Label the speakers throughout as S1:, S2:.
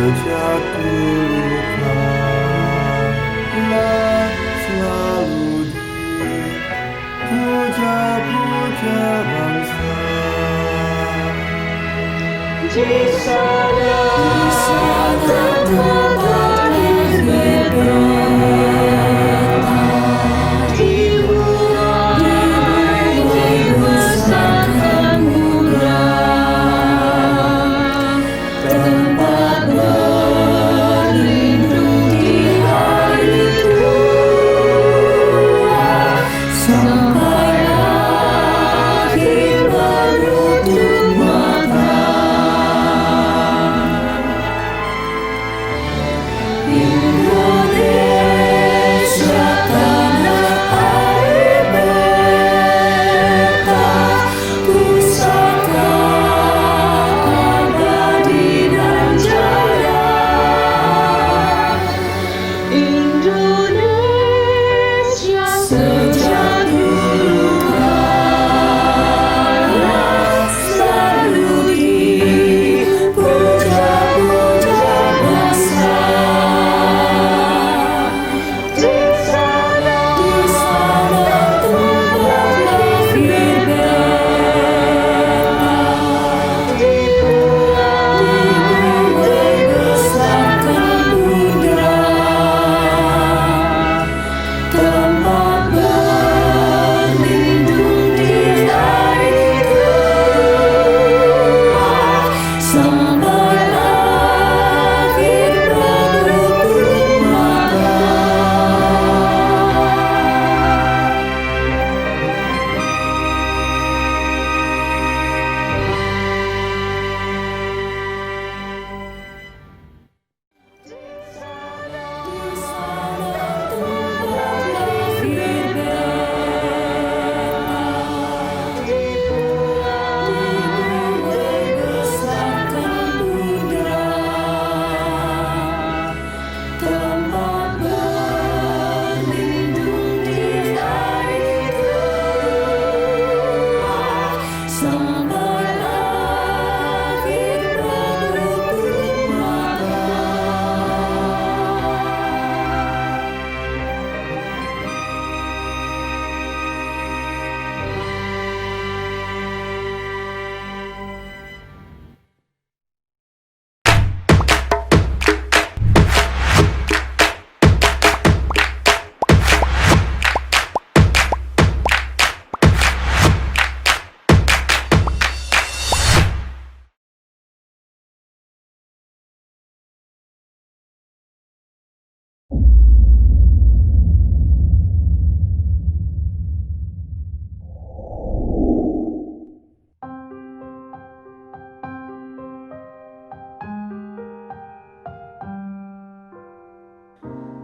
S1: Sejakulukanlah selalu dipuja-puja bangsa. Di sana tempat berbeda, dimulai besarkan muda, tempat berlindung di hari tua, sampai akhir menutup mata. Indonesia tanah air beta, pusaka abadi dan jaya. Indonesia sejak dulu kala selalu dipuja-puja bangsa. Di sana tempat lahir beta, dimulai besarkan Bunda, tempat berlindung di hari tua, sampai akhir menutup mata.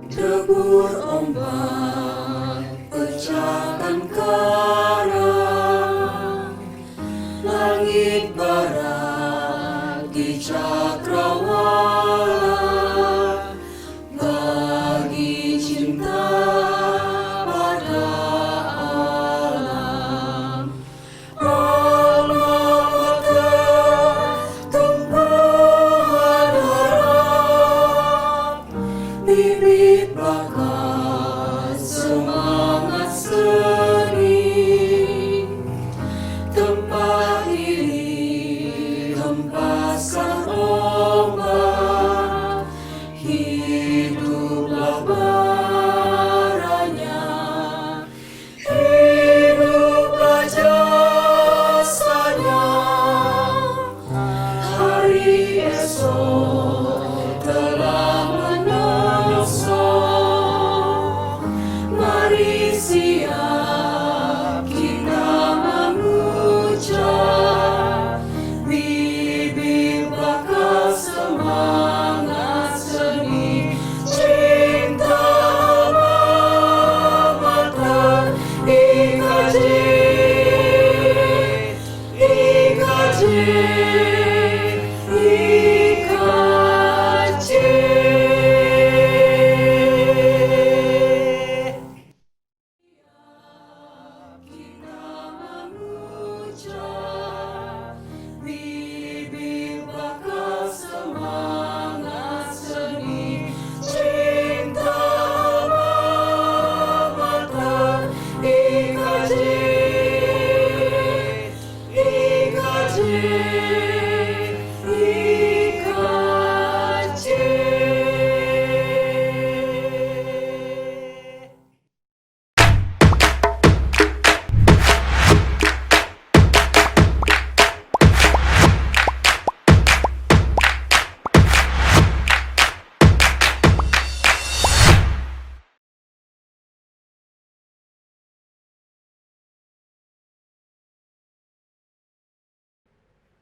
S1: Debur ombak, pecahkan karang, langit barat di cakrawala, bagi cinta pada alam. Allah tumbuhan harap, bibit bakat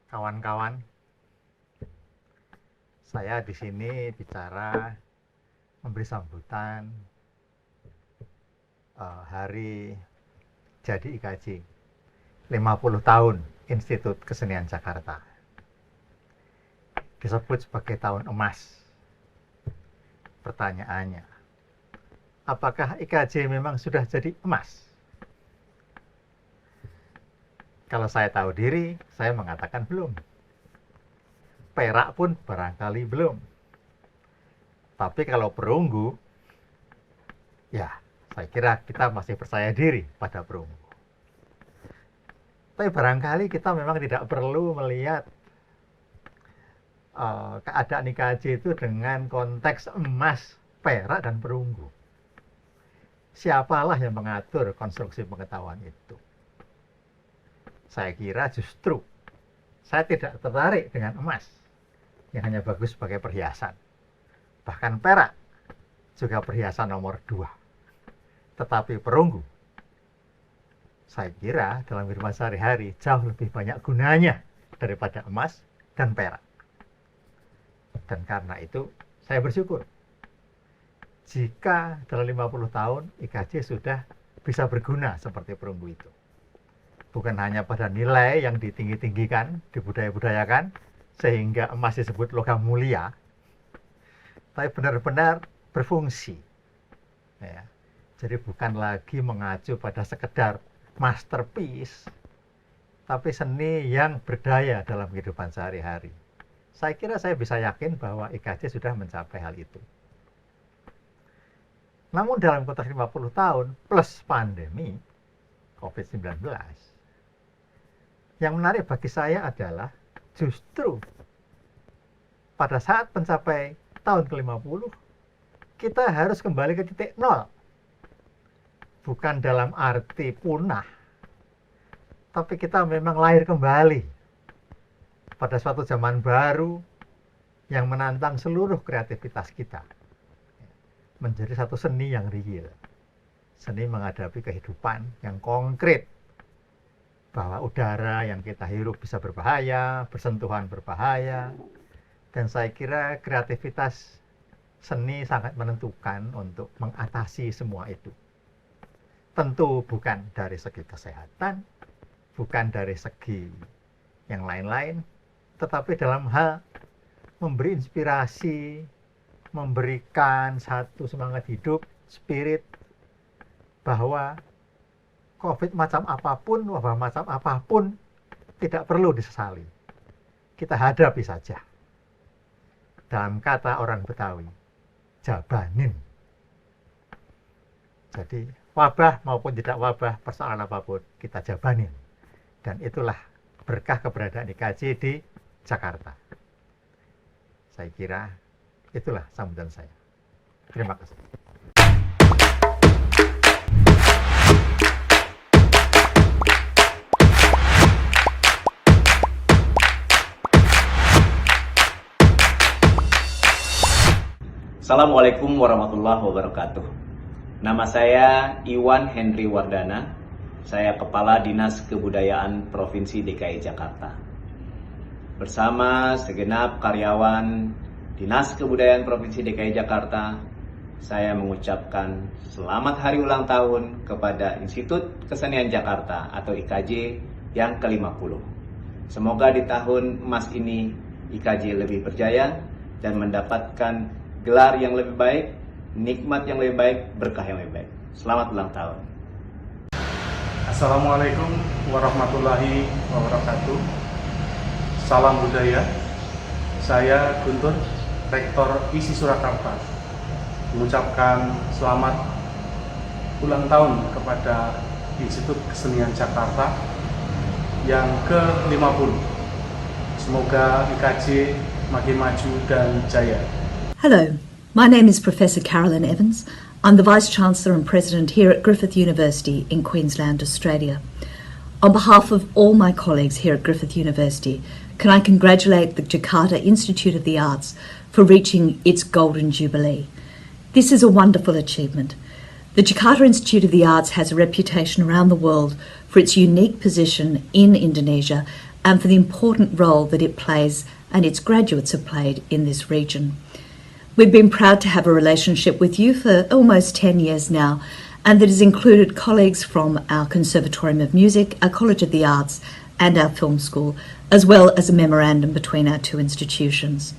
S2: kawan-kawan, saya di sini bicara memberi sambutan hari jadi IKJ 50 tahun Institut Kesenian Jakarta. Disebut sebagai tahun emas. Pertanyaannya, apakah IKJ memang sudah jadi emas? Kalau saya tahu diri, saya mengatakan belum. Perak pun barangkali belum. Tapi kalau perunggu, ya saya kira kita masih percaya diri pada perunggu. Tapi barangkali kita memang tidak perlu melihat keadaan IKJ itu dengan konteks emas, perak, dan perunggu. Siapalah yang mengatur konstruksi pengetahuan itu? Saya kira justru saya tidak tertarik dengan emas yang hanya bagus sebagai perhiasan. Bahkan perak juga perhiasan nomor 2. Tetapi perunggu, saya kira dalam kehidupan sehari-hari jauh lebih banyak gunanya daripada emas dan perak. Dan karena itu saya bersyukur jika dalam 50 tahun IKJ sudah bisa berguna seperti perunggu itu. Bukan hanya pada nilai yang ditinggi-tinggikan, dibudaya-budayakan, sehingga emas disebut logam mulia, tapi benar-benar berfungsi. Ya. Jadi bukan lagi mengacu pada sekedar masterpiece, tapi seni yang berdaya dalam kehidupan sehari-hari. Saya kira saya bisa yakin bahwa IKJ sudah mencapai hal itu. Namun dalam konteks 50 tahun plus pandemi COVID-19, yang menarik bagi saya adalah justru pada saat mencapai tahun ke-50, kita harus kembali ke titik nol. Bukan dalam arti punah, tapi kita memang lahir kembali pada suatu zaman baru yang menantang seluruh kreativitas kita. Menjadi satu seni yang real. Seni menghadapi kehidupan yang konkret. Bahwa udara yang kita hirup bisa berbahaya, bersentuhan berbahaya. Dan saya kira kreativitas seni sangat menentukan untuk mengatasi semua itu. Tentu bukan dari segi kesehatan, bukan dari segi yang lain-lain, tetapi dalam hal memberi inspirasi, memberikan satu semangat hidup, spirit, bahwa COVID macam apapun, wabah macam apapun, tidak perlu disesali. Kita hadapi saja. Dalam kata orang Betawi, jabanin. Jadi, wabah maupun tidak wabah, persoalan apapun, kita jabanin. Dan itulah berkah keberadaan IKJ di Jakarta. Saya kira itulah sambutan saya. Terima kasih.
S3: Assalamualaikum warahmatullahi wabarakatuh. Nama saya Iwan Henry Wardana. Saya Kepala Dinas Kebudayaan Provinsi DKI Jakarta. Bersama segenap karyawan Dinas Kebudayaan Provinsi DKI Jakarta, saya mengucapkan selamat hari ulang tahun kepada Institut Kesenian Jakarta atau IKJ yang ke-50. Semoga di tahun emas ini IKJ lebih berjaya dan mendapatkan gelar yang lebih baik, nikmat yang lebih baik, berkah yang lebih baik. Selamat ulang tahun.
S4: Assalamualaikum warahmatullahi wabarakatuh. Salam budaya. Saya Guntur, Rektor ISI Surakarta, mengucapkan selamat ulang tahun kepada Institut Kesenian Jakarta yang ke-50. Semoga IKJ makin maju dan jaya.
S5: Hello, my name is Professor Carolyn Evans. I'm the Vice-Chancellor and President here at Griffith University in Queensland, Australia. On behalf of all my colleagues here at Griffith University, can I congratulate the Jakarta Institute of the Arts for reaching its Golden Jubilee. This is a wonderful achievement. The Jakarta Institute of the Arts has a reputation around the world for its unique position in Indonesia and for the important role that it plays and its graduates have played in this region. We've been proud to have a relationship with you for almost 10 years now, and that has included colleagues from our Conservatorium of Music, our College of the Arts, and our film school, as well as a memorandum between our two institutions.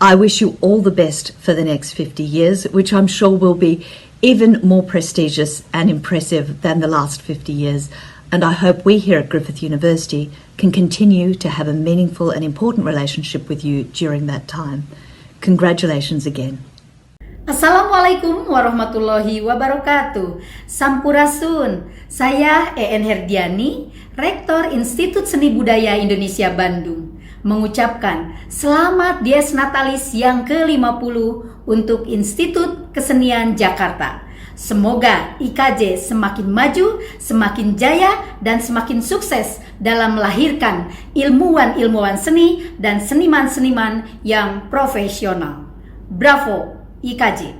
S5: I wish you all the best for the next 50 years, which I'm sure will be even more prestigious and impressive than the last 50 years. And I hope we here at Griffith University can continue to have a meaningful and important relationship with you during that time. Congratulations again.
S6: Assalamualaikum warahmatullahi wabarakatuh. Sampurasun. Saya EN Herdiani, Rektor Institut Seni Budaya Indonesia Bandung, mengucapkan selamat Dies Natalis yang ke-50 untuk Institut Kesenian Jakarta. Semoga IKJ semakin maju, semakin jaya, dan semakin sukses dalam melahirkan ilmuwan-ilmuwan seni dan seniman-seniman yang profesional. Bravo, IKJ!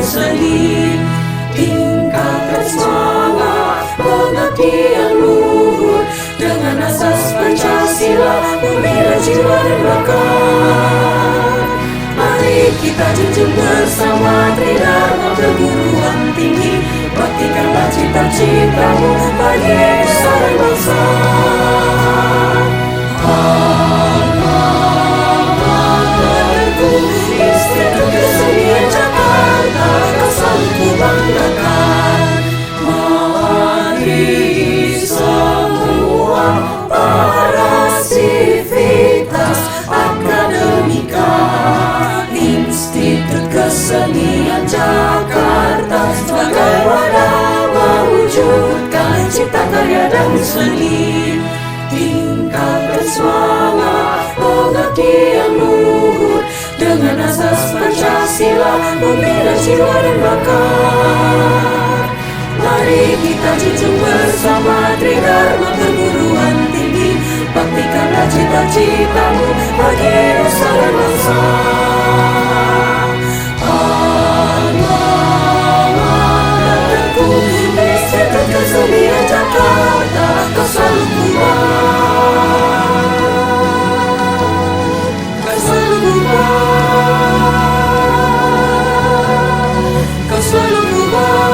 S1: Seni, tingkatkan semangat, pengabdian luhur dengan asas Pancasila, membina jiwa dan bakat. Mari kita junjung bersama tridharma perguruan tinggi, baktikanlah cita-citamu bagi nusa dan bangsa. Institut Kesenian Jakarta, kau selalu kubanggakan. Mari semua para sivitas akademika, Institut Kesenian Jakarta sebagai wadah mewujudkan cipta karya dan seni. Tingkatkan semangat, pengabdian luhur dengan asas Pancasila, membina jiwa dan bakat. Mari kita junjung bersama tridharma perguruan tinggi, baktikanlah cita-citamu bagi nusa dan bangsa. Alamaku Institut Kesenian Jakarta, kau selalu kuat. Kau selalu kuat. Kau selalu kubanggakan.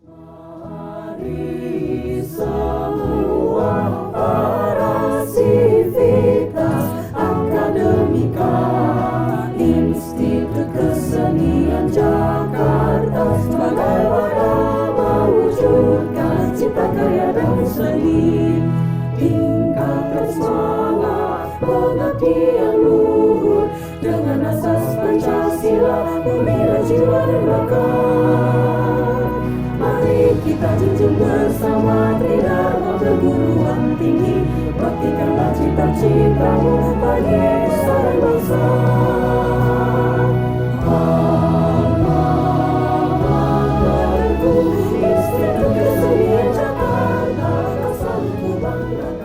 S1: Mari semua para sivitas akademika, Institut Kesenian Jakarta sebagai wadah mewujudkan cipta karya dan seni. Tingkatkan semangat, pengabdian luhur dengan asas Pancasila, membina jiwa dan bakat. Mari kita junjung bersama tridharma perguruan tinggi, baktikanlah cita-citamu bagi nusa dan bangsa. Alamaku Institut Kesenian Jakarta, kau selalu kubanggakan.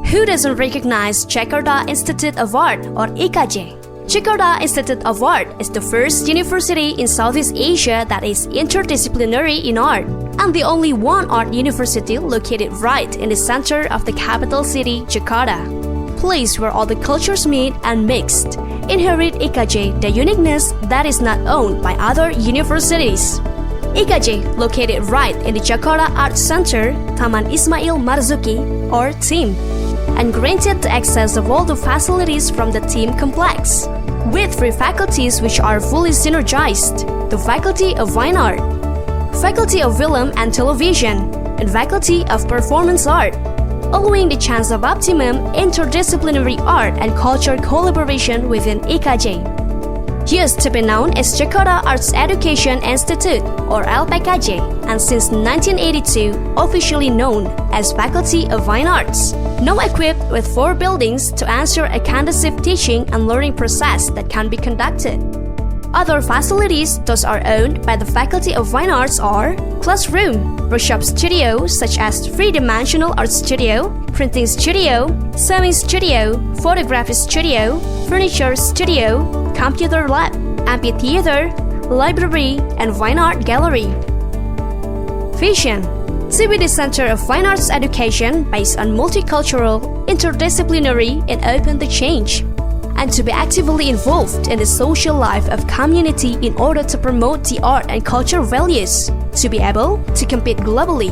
S7: Who doesn't recognize Jakarta Institute Award or IKJ? Jakarta Institute of Art is the first university in Southeast Asia that is interdisciplinary in art, and the only one art university located right in the center of the capital city, Jakarta, place where all the cultures meet and mixed, inherit IKJ the uniqueness that is not owned by other universities. IKJ, located right in the Jakarta Art Center, Taman Ismail Marzuki, or TIM, and granted the access of all the facilities from the TIM complex, with 3 faculties which are fully synergized: the Faculty of Fine Art, Faculty of Film and Television, and Faculty of Performance Art, allowing the chance of optimum interdisciplinary art and culture collaboration within IKJ. Used to be known as Jakarta Arts Education Institute, or LPKJ, and since 1982 officially known as Faculty of Fine Arts, now equipped with 4 buildings to ensure a conducive teaching and learning process that can be conducted. Other facilities those are owned by the Faculty of Fine Arts are classroom, workshop studio such as 3-dimensional art studio, printing studio, sewing studio, photography studio, furniture studio, computer lab, amphitheater, library, and fine art gallery. Vision: to be the center of fine arts education based on multicultural, interdisciplinary, and open to change, and to be actively involved in the social life of community in order to promote the art and culture values, to be able to compete globally.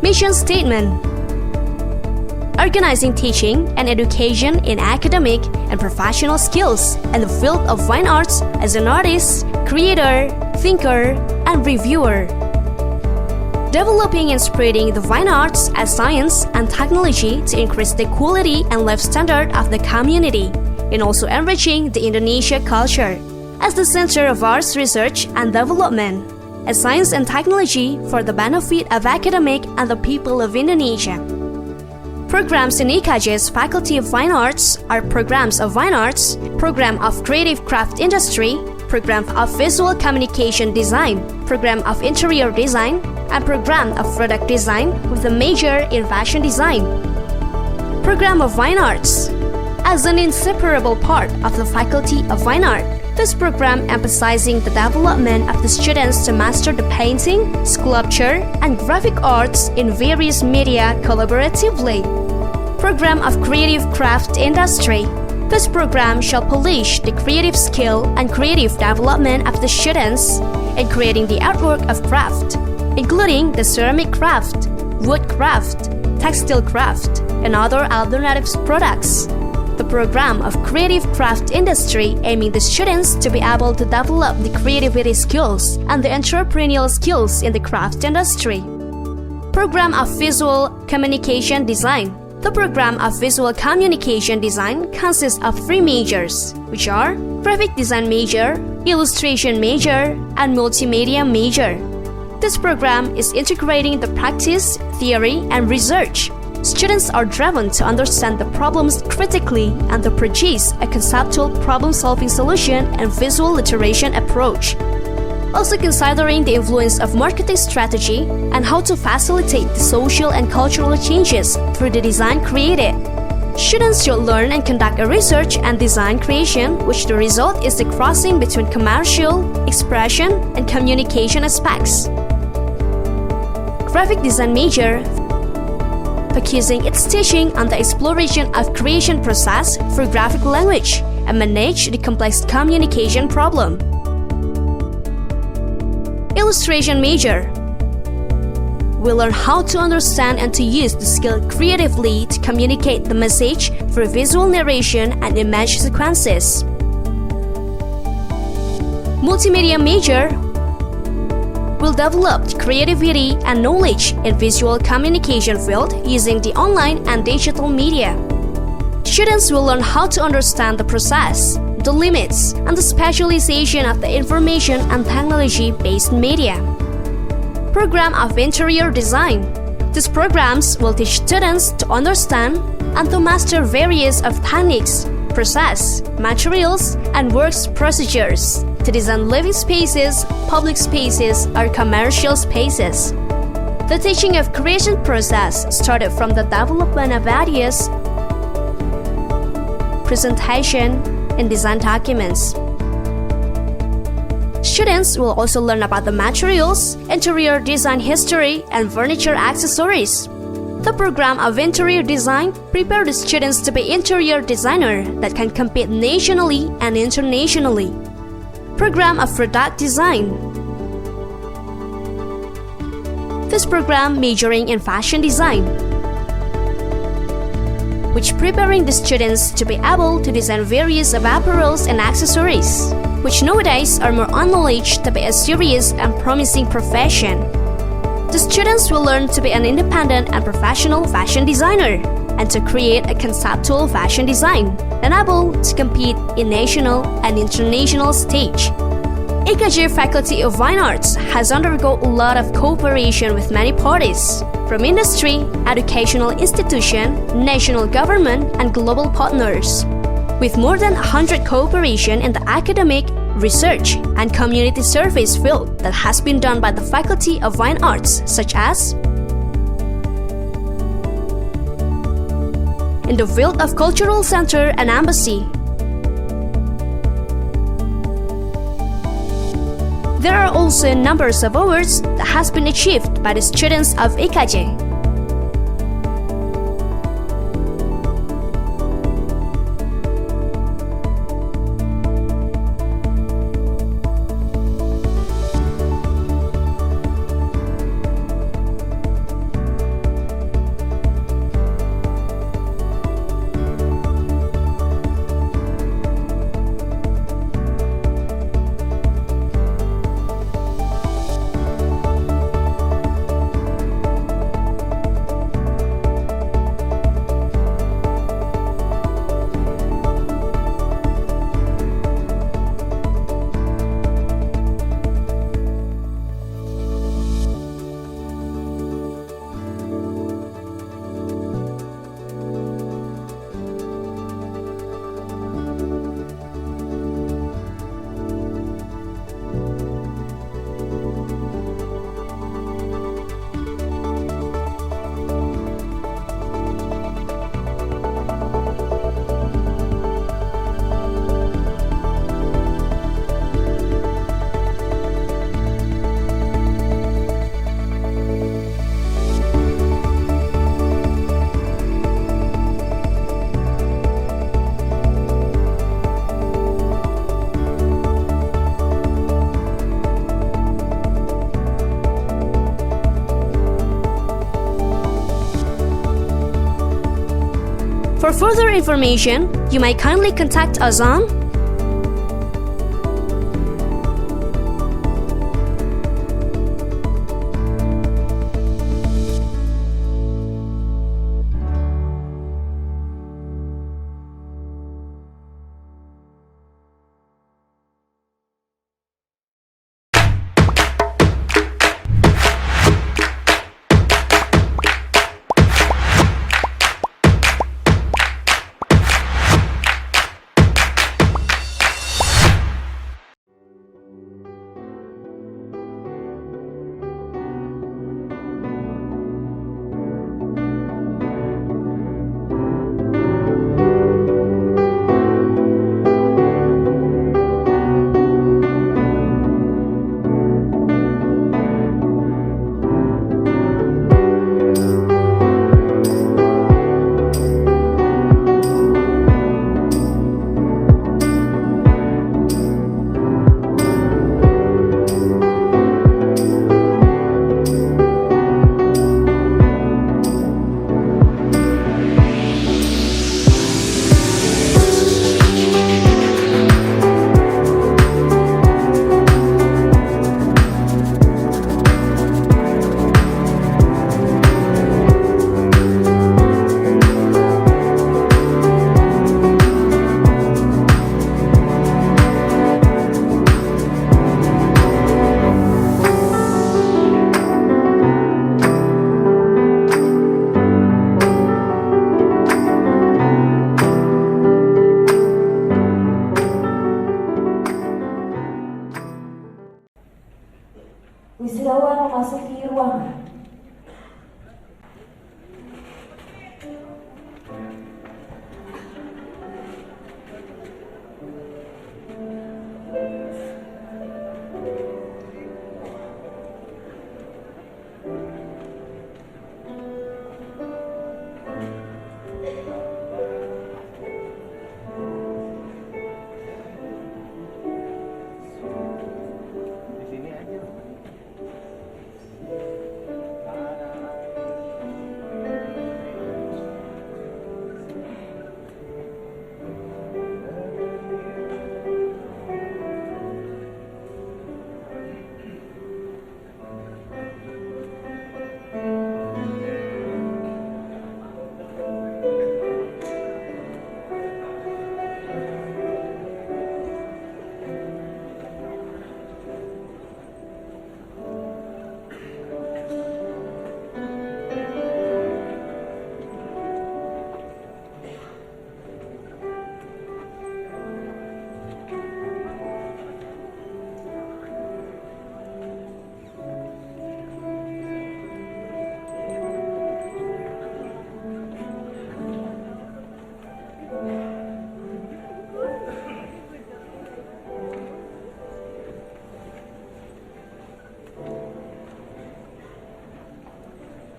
S7: Mission statement: organizing teaching and education in academic and professional skills in the field of fine arts as an artist, creator, thinker, and reviewer. Developing and spreading the fine arts as science and technology to increase the quality and life standard of the community, and also enriching the Indonesia culture as the center of arts research and development, as science and technology for the benefit of academic and the people of Indonesia. Programs in IKJ's Faculty of Fine Arts are programs of fine arts, program of creative craft industry, program of visual communication design, program of interior design, and program of product design with a major in fashion design. Program of Fine Arts: as an inseparable part of the Faculty of Fine Art, this program emphasizing the development of the students to master the painting, sculpture, and graphic arts in various media collaboratively. Program of Creative Craft Industry: this program shall polish the creative skill and creative development of the students in creating the artwork of craft, including the ceramic craft, wood craft, textile craft, and other alternative products. The program of Creative Craft Industry aiming the students to be able to develop the creativity skills and the entrepreneurial skills in the craft industry. Program of Visual Communication Design. The program of Visual Communication Design consists of 3 majors, which are Graphic Design Major, Illustration Major, and Multimedia Major. This program is integrating the practice, theory, and research. Students are driven to understand the problems critically and to produce a conceptual problem-solving solution and visual iteration approach. Also considering the influence of marketing strategy and how to facilitate the social and cultural changes through the design created. Students should learn and conduct a research and design creation, which the result is the crossing between commercial, expression, and communication aspects. Graphic Design Major, focusing its teaching on the exploration of creation process through graphic language and manage the complex communication problem. Illustration Major, we learn how to understand and to use the skill creatively to communicate the message through visual narration and image sequences. Multimedia Major will develop creativity and knowledge in visual communication field using the online and digital media. Students will learn how to understand the process, the limits, and the specialization of the information and technology-based media. Program of Interior Design. These programs will teach students to understand and to master various of techniques, process, materials, and works procedures to design living spaces, public spaces, or commercial spaces. The teaching of creation process started from the development of ideas presentation, and design documents. Students will also learn about the materials, interior design history, and furniture accessories. The program of interior design prepares the students to be interior designer that can compete nationally and internationally. Program of product design. This program majoring in fashion design, which preparing the students to be able to design various of apparels and accessories, which nowadays are more acknowledged to be a serious and promising profession. The students will learn to be an independent and professional fashion designer and to create a conceptual fashion design and able to compete in national and international stage. IKJ Faculty of Fine Arts has undergone a lot of cooperation with many parties, from industry, educational institution, national government, and global partners. With more than 100 cooperation in the academic, research, and community service field that has been done by the Faculty of Fine Arts, such as in the field of cultural center and embassy. There are also numbers of awards that has been achieved by the students of IKJ. For further information, you may kindly contact us on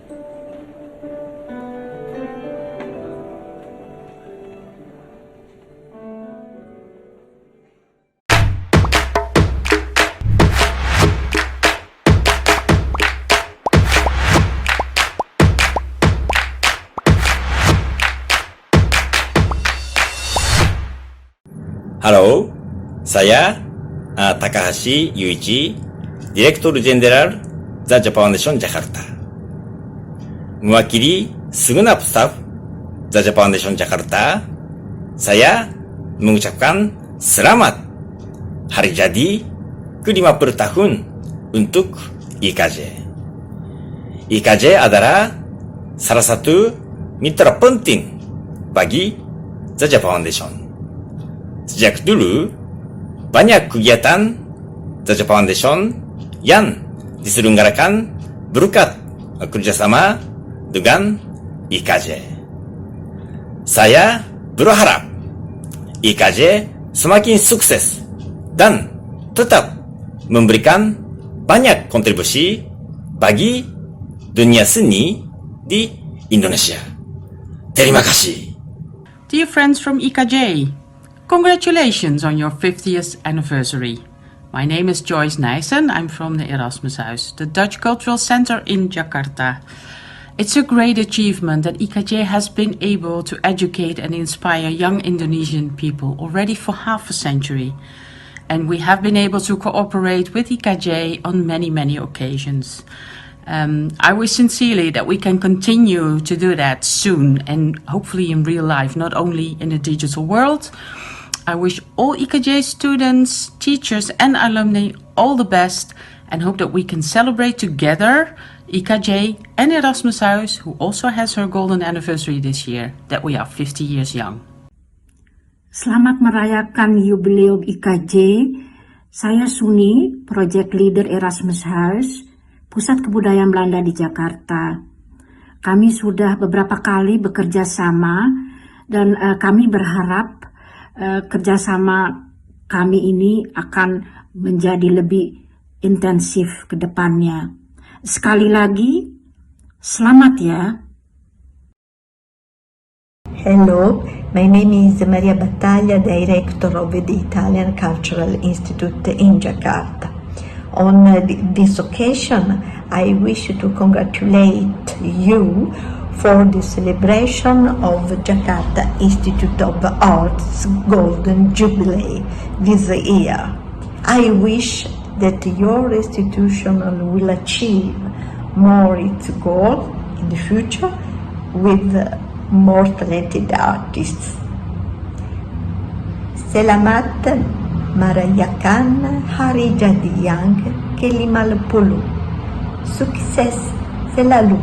S8: Halo, saya Takahashi Yuichi, Direktur Jenderal The Japan Foundation Jakarta. Mewakili segenap staf The Japan Foundation Jakarta, saya mengucapkan selamat hari jadi ke-50 tahun untuk IKJ. IKJ adalah salah satu mitra penting bagi The Japan Foundation. Sejak dulu, banyak kegiatan The Japan Foundation yang diselenggarakan berkat kerjasama dengan IKJ. Saya berharap IKJ semakin sukses dan tetap memberikan banyak kontribusi bagi dunia seni di Indonesia. Terima kasih.
S9: Dear friends from IKJ, congratulations on your 50th anniversary. My name is Joyce Nijssen. I'm from the Erasmushuis, the Dutch Cultural Center in Jakarta. It's a great achievement that IKJ has been able to educate and inspire young Indonesian people already for half a century. And we have been able to cooperate with IKJ on many, many occasions. I wish sincerely that we can continue to do that soon and hopefully in real life, not only in the digital world. I wish all IKJ students, teachers and alumni all the best and hope that we can celebrate together IKJ and Erasmushuis, who also has her golden anniversary this year, that we are 50 years young.
S10: Selamat merayakan yubileum IKJ. Saya Suni, Project Leader Erasmushuis, Pusat Kebudayaan Belanda di Jakarta. Kami sudah beberapa kali bekerja sama dan kami berharap kerjasama kami ini akan menjadi lebih intensif ke depannya. Sekali lagi, selamat ya.
S11: Hello, my name is Maria Battaglia, Director of the Italian Cultural Institute in Jakarta. On this occasion, I wish to congratulate you for the celebration of Jakarta Institute of Arts Golden Jubilee this year. I wish that your institution will achieve more its goal in the future with more talented artists. Selamat merayakan Hari Jadi yang ke-50. Sukses selalu.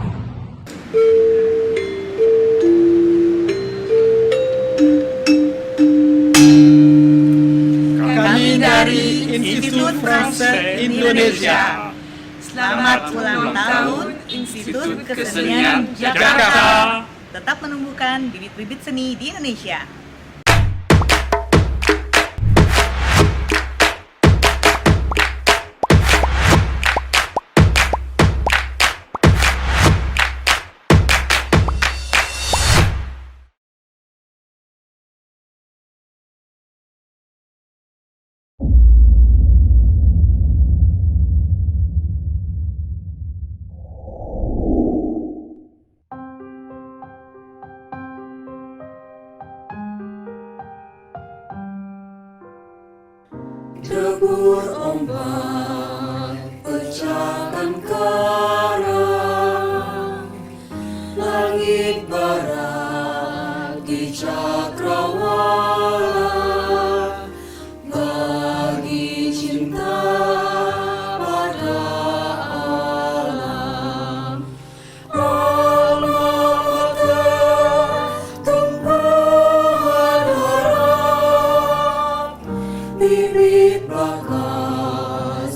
S12: Kami dari Institut Fransai Indonesia. Selamat ulang tahun Institut Kesenian Jakarta.
S13: Tetap menumbuhkan bibit-bibit seni di Indonesia.
S1: Debur ombak, pecahkan karang, langit barat di cakrawala, bagi cinta pada alam. Almata tumbuhan harap, bibit bakat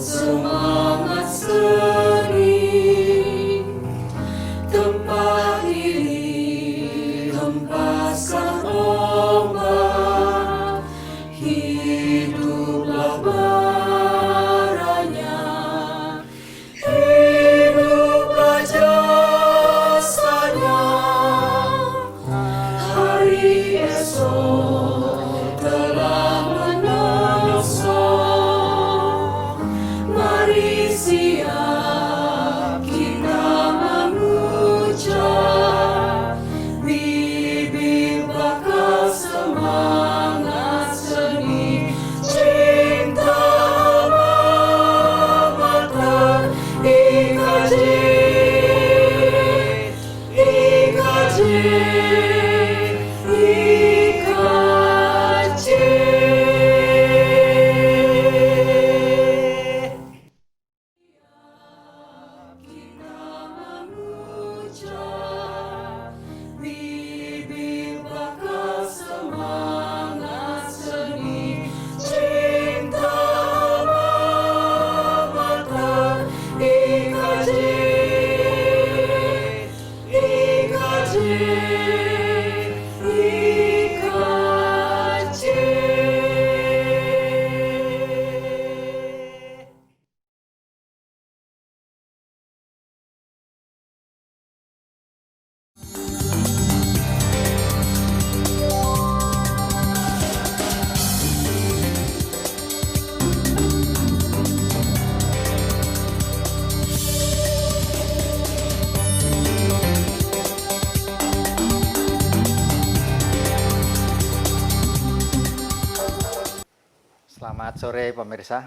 S2: Selamat sore pemirsa.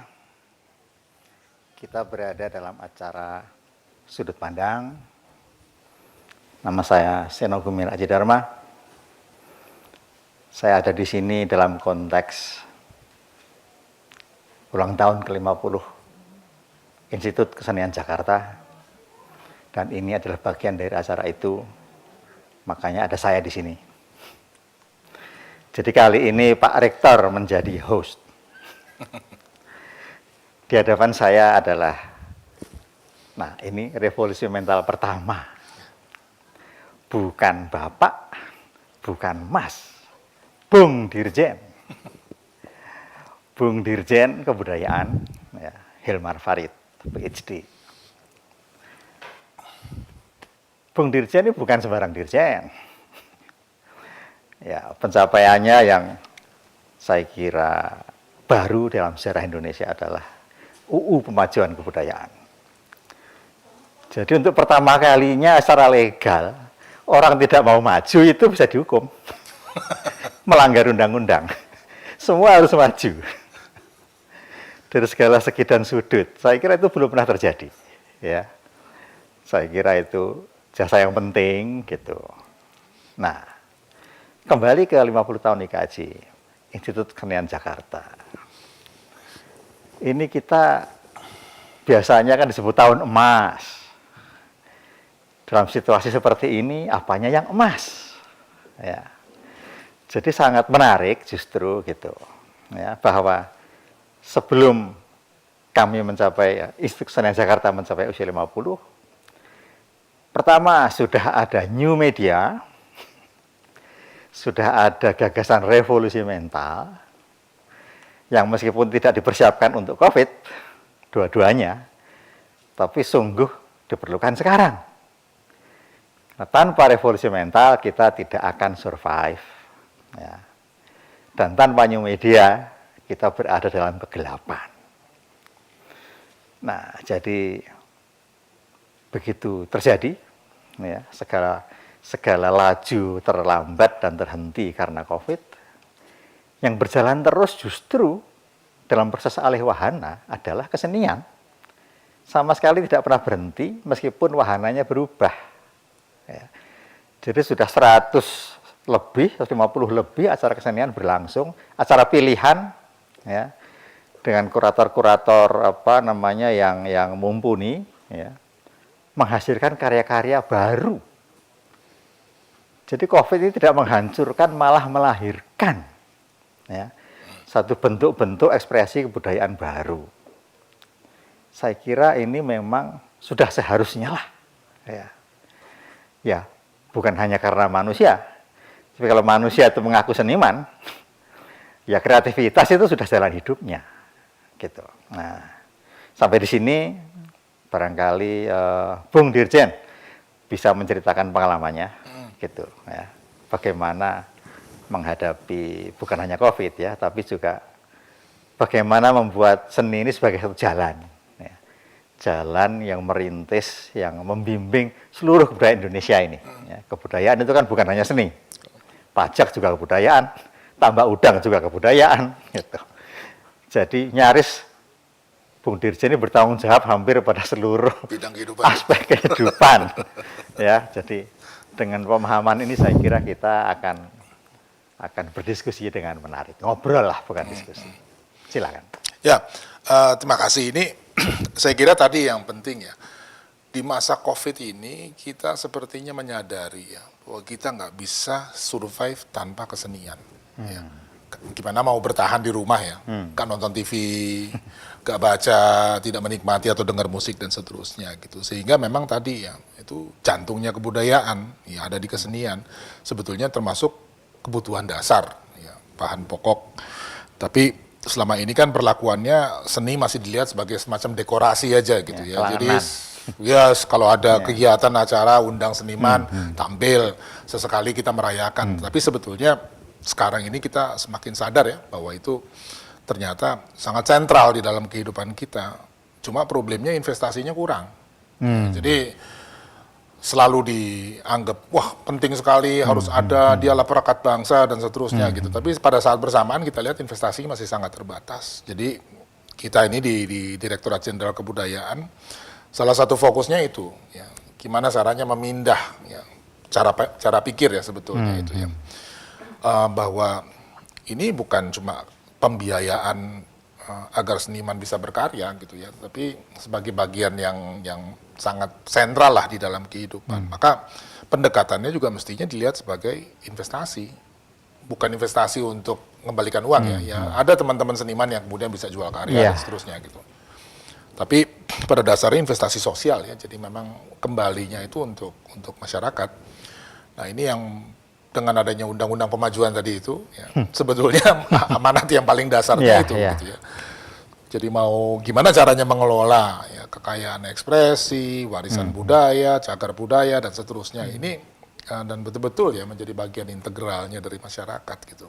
S2: Kita berada dalam acara Sudut Pandang. Nama saya Seno Gumil Aji Dharma. Saya ada di sini dalam konteks ulang tahun ke-50 Institut Kesenian Jakarta. Dan ini adalah bagian dari acara itu. Makanya ada saya di sini. Jadi kali ini Pak Rektor menjadi host. Di hadapan saya adalah, nah ini revolusi mental pertama. Bukan Bapak, bukan Mas, Bung Dirjen. Bung Dirjen Kebudayaan, ya, Hilmar Farid, PhD. Bung Dirjen ini bukan sembarang Dirjen. Ya, pencapaiannya yang saya kira baru dalam sejarah Indonesia adalah UU Pemajuan Kebudayaan. Jadi untuk pertama kalinya secara legal, orang tidak mau maju itu bisa dihukum. Melanggar undang-undang. Semua harus maju. Dari segala segi dan sudut. Saya kira itu belum pernah terjadi. Ya. Saya kira itu jasa yang penting gitu. Nah, kembali ke 50 tahun IKJ, Institut Kesenian Jakarta. Ini kita biasanya kan disebut tahun emas. Dalam situasi seperti ini, apanya yang emas? Ya. Jadi sangat menarik justru gitu. Ya, bahwa sebelum kami mencapai, Institut Kesenian Jakarta mencapai usia 50, pertama sudah ada new media, sudah ada gagasan revolusi mental, yang meskipun tidak dipersiapkan untuk COVID, dua-duanya, tapi sungguh diperlukan sekarang. Nah, tanpa revolusi mental, kita tidak akan survive. Ya. Dan tanpa new media, kita berada dalam kegelapan. Nah, jadi begitu terjadi, ya, segala laju terlambat dan terhenti karena COVID. Yang berjalan terus justru dalam proses alih wahana adalah kesenian. Sama sekali tidak pernah berhenti meskipun wahananya berubah. Ya. Jadi sudah 100 lebih, 150 lebih acara kesenian berlangsung, acara pilihan, ya, dengan kurator-kurator apa namanya yang mumpuni, ya, menghasilkan karya-karya baru. Jadi COVID ini tidak menghancurkan, malah melahirkan, ya, satu bentuk-bentuk ekspresi kebudayaan baru. Saya kira ini memang sudah seharusnya lah, ya, bukan hanya karena manusia, tapi kalau manusia itu mengaku seniman, ya kreativitas itu sudah jalan hidupnya, gitu. Nah, sampai di sini barangkali Bung Dirjen bisa menceritakan pengalamannya, gitu, ya, bagaimana menghadapi bukan hanya COVID, ya, tapi juga bagaimana membuat seni ini sebagai satu jalan, ya, jalan yang merintis, yang membimbing seluruh kebudayaan Indonesia ini. Ya. Kebudayaan itu kan bukan hanya seni, pajak juga kebudayaan, tambak udang juga kebudayaan, gitu. Jadi nyaris Bung Dirjen ini bertanggung jawab hampir pada seluruh aspek kehidupan. Ya, jadi dengan pemahaman ini saya kira kita akan berdiskusi dengan menarik. Ngobrol lah, bukan diskusi. Silakan.
S14: Ya, terima kasih. Ini saya kira tadi yang penting ya. Di masa COVID ini kita sepertinya menyadari ya bahwa kita nggak bisa survive tanpa kesenian. Ya. Gimana mau bertahan di rumah ya? Kan nonton TV, gak baca, tidak menikmati atau dengar musik dan seterusnya gitu. Sehingga memang tadi ya itu jantungnya kebudayaan ya ada di kesenian. Sebetulnya termasuk kebutuhan dasar, ya, bahan pokok. Tapi selama ini kan perlakuannya seni masih dilihat sebagai semacam dekorasi aja gitu ya. Jadi yes, kalau ada kegiatan acara undang seniman tampil sesekali kita merayakan. Tapi sebetulnya sekarang ini kita semakin sadar ya bahwa itu ternyata sangat sentral di dalam kehidupan kita. Cuma problemnya investasinya kurang. Jadi selalu dianggap wah penting sekali harus ada, dialah perekat bangsa dan seterusnya gitu. Tapi pada saat bersamaan kita lihat investasi masih sangat terbatas. Jadi kita ini di Direktorat Jenderal Kebudayaan salah satu fokusnya itu ya, gimana caranya memindah ya, cara pikir ya sebetulnya itu ya. Bahwa ini bukan cuma pembiayaan agar seniman bisa berkarya gitu ya, tapi sebagai bagian yang sangat sentral lah di dalam kehidupan. Maka pendekatannya juga mestinya dilihat sebagai investasi, bukan investasi untuk mengembalikan uang ya. Ya ada teman-teman seniman yang kemudian bisa jual karya dan seterusnya gitu. Tapi pada dasarnya investasi sosial ya, jadi memang kembalinya itu untuk masyarakat. Nah ini yang dengan adanya undang-undang pemajuan tadi itu, ya, sebetulnya amanat yang paling dasarnya itu. Gitu ya. Jadi mau gimana caranya mengelola ya, kekayaan ekspresi, warisan budaya, cagar budaya dan seterusnya ini dan betul-betul ya menjadi bagian integralnya dari masyarakat gitu.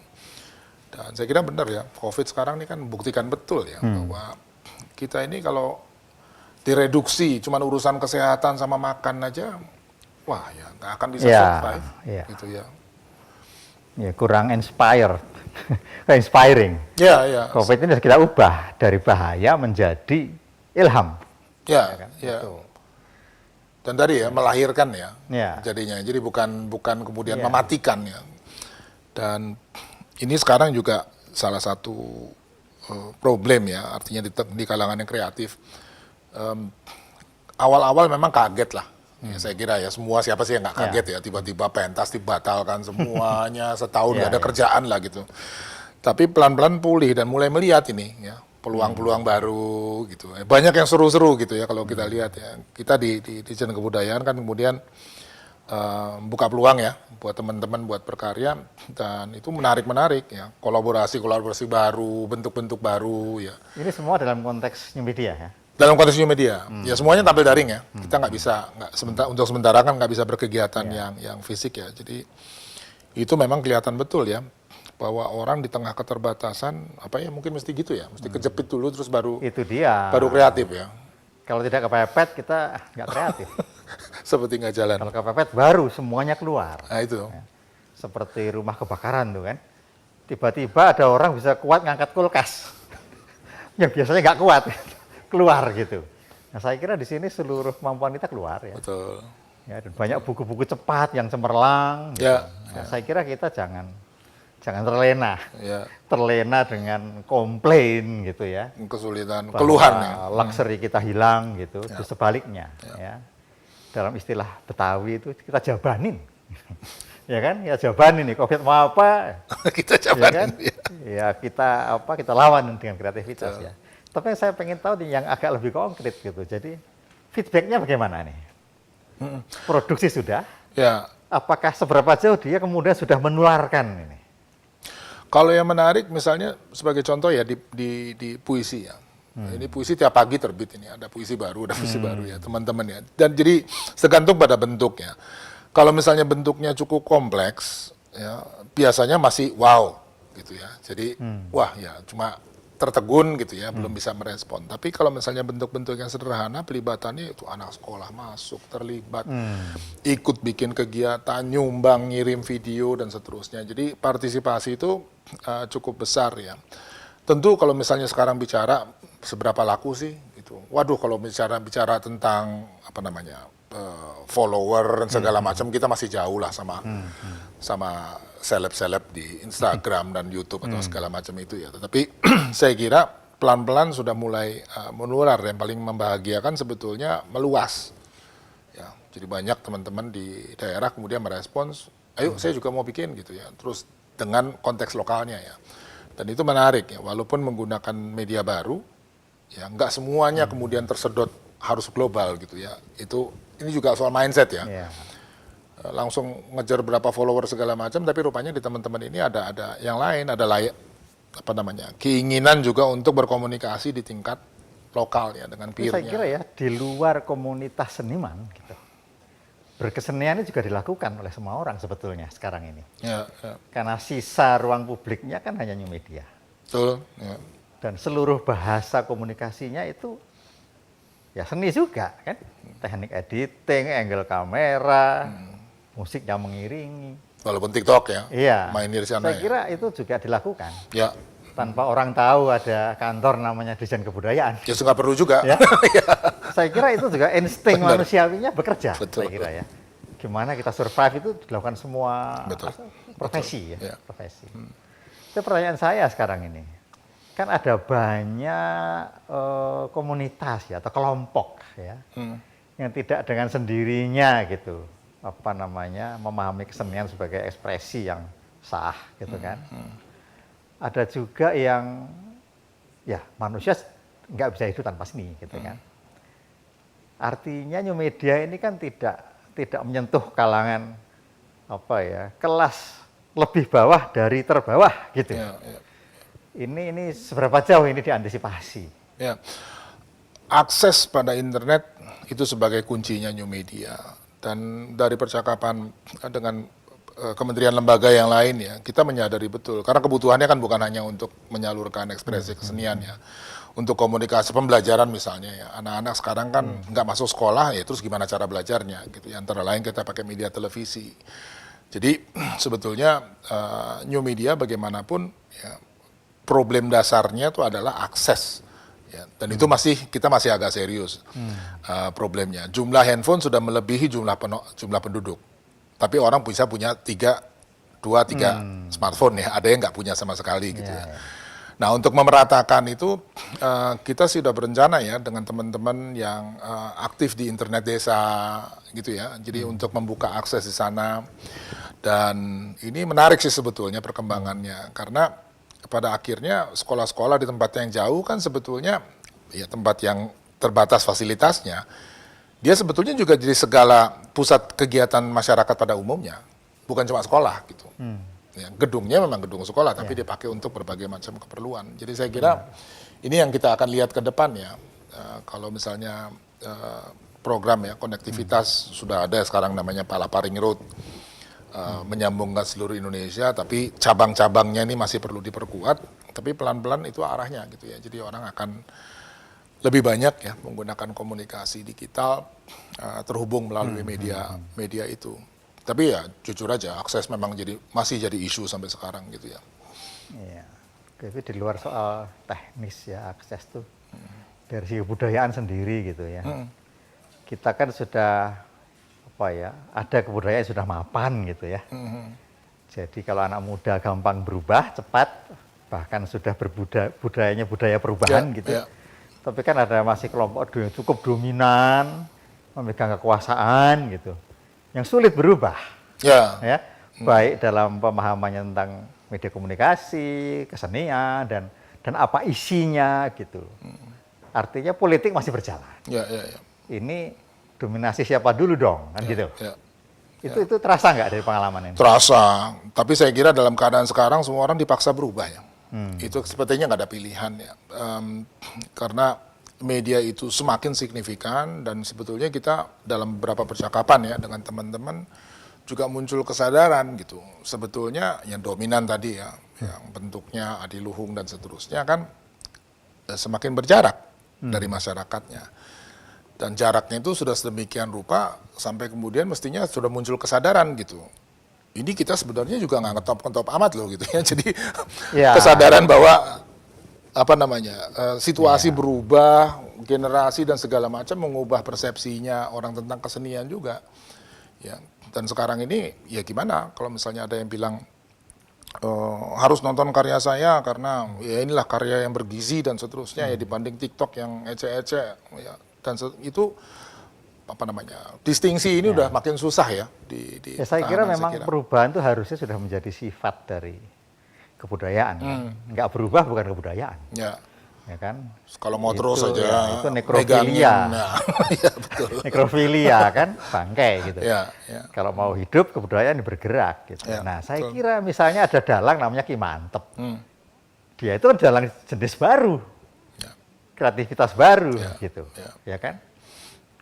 S14: Dan saya kira benar ya, COVID sekarang ini kan membuktikan betul ya bahwa kita ini kalau direduksi cuman urusan kesehatan sama makan aja, wah ya nggak akan bisa survive gitu ya.
S2: Ya kurang inspiring.
S14: Ya.
S2: COVID ini harus kita ubah dari bahaya menjadi ilham.
S14: Ya. Dan tadi ya melahirkan ya. Jadinya. Jadi bukan kemudian mematikan ya. Dan ini sekarang juga salah satu problem ya, artinya di kalangan yang kreatif. Awal-awal memang kaget lah. Ya, saya kira ya semua siapa sih yang nggak kaget ya tiba-tiba pentas dibatalkan semuanya setahun nggak ada kerjaan lah gitu. Tapi pelan-pelan pulih dan mulai melihat ini ya peluang-peluang baru gitu. Banyak yang seru-seru gitu ya kalau kita lihat ya. Kita di Dijen Kebudayaan kan kemudian buka peluang ya buat teman-teman buat berkarya dan itu menarik ya, kolaborasi baru, bentuk-bentuk baru ya.
S2: Ini semua dalam konteks new media ya.
S14: Dalam konteks new media, ya semuanya tampil daring ya. Kita nggak bisa, untuk sementara kan nggak bisa berkegiatan yang fisik ya. Jadi itu memang kelihatan betul ya bahwa orang di tengah keterbatasan apa ya mungkin mesti gitu ya, mesti kejepit dulu terus baru
S2: itu dia
S14: baru kreatif ya.
S2: Kalau tidak kepepet kita nggak kreatif.
S14: Seperti nggak jalan.
S2: Kalau kepepet baru semuanya keluar.
S14: Nah itu.
S2: Ya. Seperti rumah kebakaran tuh kan. Tiba-tiba ada orang bisa kuat ngangkat kulkas. Yang biasanya nggak kuat. Keluar gitu. Nah saya kira di sini seluruh kemampuan kita keluar ya.
S14: Betul.
S2: Ya, dan banyak buku-buku cepat yang cemerlang. Gitu. Nah, saya kira kita jangan terlena. Terlena dengan komplain gitu ya.
S14: Kesulitan, keluhan ya.
S2: Luxury kita hilang gitu. Terus sebaliknya ya. Dalam istilah Betawi itu kita jabanin. Ya kan? Ya jabanin nih COVID mau apa?
S14: Kita jabanin.
S2: Ya, kita lawan dengan kreativitas ya. Tapi saya pengen tahu nih yang agak lebih konkret gitu. Jadi feedbacknya bagaimana nih? Produksi sudah?
S14: Ya.
S2: Apakah seberapa jauh dia kemudian sudah menularkan ini?
S14: Kalau yang menarik misalnya sebagai contoh ya di puisi ya. Ini puisi tiap pagi terbit ini, ada puisi baru ya teman-teman ya. Dan jadi tergantung pada bentuknya. Kalau misalnya bentuknya cukup kompleks ya, biasanya masih wow gitu ya. Jadi wah ya cuma tertegun gitu ya, belum bisa merespon. Tapi kalau misalnya bentuk-bentuk yang sederhana, pelibatannya itu anak sekolah masuk, terlibat, ikut bikin kegiatan, nyumbang, ngirim video, dan seterusnya. Jadi partisipasi itu cukup besar ya. Tentu kalau misalnya sekarang bicara, seberapa laku sih? Gitu. Waduh kalau bicara tentang, follower dan segala macam, kita masih jauh lah sama seleb-seleb di Instagram dan YouTube atau segala macam itu ya. Tetapi saya kira pelan-pelan sudah mulai menular. Yang paling membahagiakan sebetulnya meluas. Ya, jadi banyak teman-teman di daerah kemudian merespons, ayo saya juga mau bikin gitu ya. Terus dengan konteks lokalnya ya. Dan itu menarik ya, walaupun menggunakan media baru, ya nggak semuanya kemudian tersedot harus global gitu ya. Ini juga soal mindset ya. Langsung ngejar berapa follower segala macam, tapi rupanya di teman-teman ini ada yang lain, ada keinginan juga untuk berkomunikasi di tingkat lokal ya dengan peer-nya.
S2: Saya kira ya di luar komunitas seniman gitu, berkesenian juga dilakukan oleh semua orang sebetulnya sekarang ini. Karena sisa ruang publiknya kan hanya new media.
S14: Betul. Ya.
S2: Dan seluruh bahasa komunikasinya itu ya seni juga kan, teknik editing, angle kamera, musik yang mengiringi.
S14: Walaupun TikTok ya,
S2: Iya.
S14: main di sana
S2: Saya kira itu juga dilakukan.
S14: Ya.
S2: Tanpa orang tahu ada kantor namanya desain kebudayaan.
S14: Justru nggak perlu juga.
S2: Ya. Saya kira itu juga insting
S14: Benar.
S2: manusiawinya bekerja.
S14: Betul.
S2: Saya kira ya. Gimana kita survive itu dilakukan semua
S14: Betul.
S2: profesi
S14: Betul.
S2: ya, profesi. Itu pertanyaan saya sekarang ini. Kan ada banyak komunitas ya atau kelompok ya yang tidak dengan sendirinya gitu memahami kesenian sebagai ekspresi yang sah gitu kan. Ada juga yang ya manusia nggak bisa hidup tanpa seni gitu kan. Artinya new media ini kan tidak menyentuh kalangan kelas lebih bawah dari terbawah gitu.
S14: Ya, ya.
S2: Ini seberapa jauh ini diantisipasi?
S14: Ya, akses pada internet itu sebagai kuncinya new media. Dan dari percakapan dengan kementerian lembaga yang lain ya, kita menyadari betul. Karena kebutuhannya kan bukan hanya untuk menyalurkan ekspresi kesenian ya, untuk komunikasi pembelajaran misalnya ya. Anak-anak sekarang kan nggak masuk sekolah ya, terus gimana cara belajarnya gitu. Ya. Antara lain kita pakai media televisi. Jadi sebetulnya new media bagaimanapun ya, problem dasarnya itu adalah akses. Ya, dan itu kita masih agak serius problemnya. Jumlah handphone sudah melebihi jumlah penduduk. Tapi orang bisa punya 3 smartphone ya. Ada yang nggak punya sama sekali gitu ya. Nah untuk memeratakan itu kita sudah berencana ya dengan teman-teman yang aktif di internet desa gitu ya. Jadi untuk membuka akses di sana. Dan ini menarik sih sebetulnya perkembangannya karena pada akhirnya sekolah-sekolah di tempat yang jauh kan sebetulnya ya tempat yang terbatas fasilitasnya, dia sebetulnya juga jadi segala pusat kegiatan masyarakat pada umumnya, bukan cuma sekolah gitu. Ya, gedungnya memang gedung sekolah, tapi dipakai untuk berbagai macam keperluan. Jadi saya kira ini yang kita akan lihat ke depan ya. Kalau misalnya program ya konektivitas sudah ada sekarang namanya Palaparing Road. Menyambungkan seluruh Indonesia, tapi cabang-cabangnya ini masih perlu diperkuat, tapi pelan-pelan itu arahnya gitu ya. Jadi orang akan lebih banyak ya menggunakan komunikasi digital terhubung melalui media itu. Tapi ya jujur aja akses memang masih jadi isu sampai sekarang gitu ya.
S2: Iya. Tapi di luar soal teknis ya akses tuh dari segi kebudayaan sendiri gitu ya. Kita kan sudah ada kebudayaan sudah mapan gitu ya. Jadi kalau anak muda gampang berubah cepat, bahkan sudah budaya perubahan gitu. Yeah. Tapi kan ada masih kelompok yang cukup dominan, memegang kekuasaan gitu, yang sulit berubah. Ya, baik dalam pemahamannya tentang media komunikasi, kesenian dan apa isinya gitu. Artinya politik masih berjalan. Ini dominasi siapa dulu dong, kan gitu. Itu terasa nggak dari pengalaman ini?
S14: Terasa, tapi saya kira dalam keadaan sekarang semua orang dipaksa berubah ya. Itu sepertinya nggak ada pilihan ya, karena media itu semakin signifikan dan sebetulnya kita dalam beberapa percakapan ya dengan teman-teman juga muncul kesadaran gitu. Sebetulnya yang dominan tadi ya, yang bentuknya adiluhung dan seterusnya kan semakin berjarak dari masyarakatnya. Dan jaraknya itu sudah sedemikian rupa sampai kemudian mestinya sudah muncul kesadaran gitu. Ini kita sebenarnya juga nggak ngetop-ngetop amat loh gitu ya. Jadi kesadaran bahwa situasi berubah, generasi dan segala macam mengubah persepsinya orang tentang kesenian juga. Ya. Dan sekarang ini ya gimana kalau misalnya ada yang bilang harus nonton karya saya karena ya inilah karya yang bergizi dan seterusnya ya dibanding TikTok yang ece-ece ya. Dan itu distingsi ini udah makin susah ya
S2: saya kira memang perubahan itu harusnya sudah menjadi sifat dari kebudayaan. Nggak berubah bukan kebudayaan. Ya kan?
S14: Kalau mau terus saja
S2: itu nekrofilia.
S14: Ya, betul.
S2: Nekrofilia kan bangkai gitu.
S14: Ya.
S2: Kalau mau hidup kebudayaan bergerak gitu.
S14: Ya,
S2: nah, saya kira misalnya ada dalang namanya Ki Mantep. Dia itu dalang jenis baru. Kreativitas baru gitu, ya kan?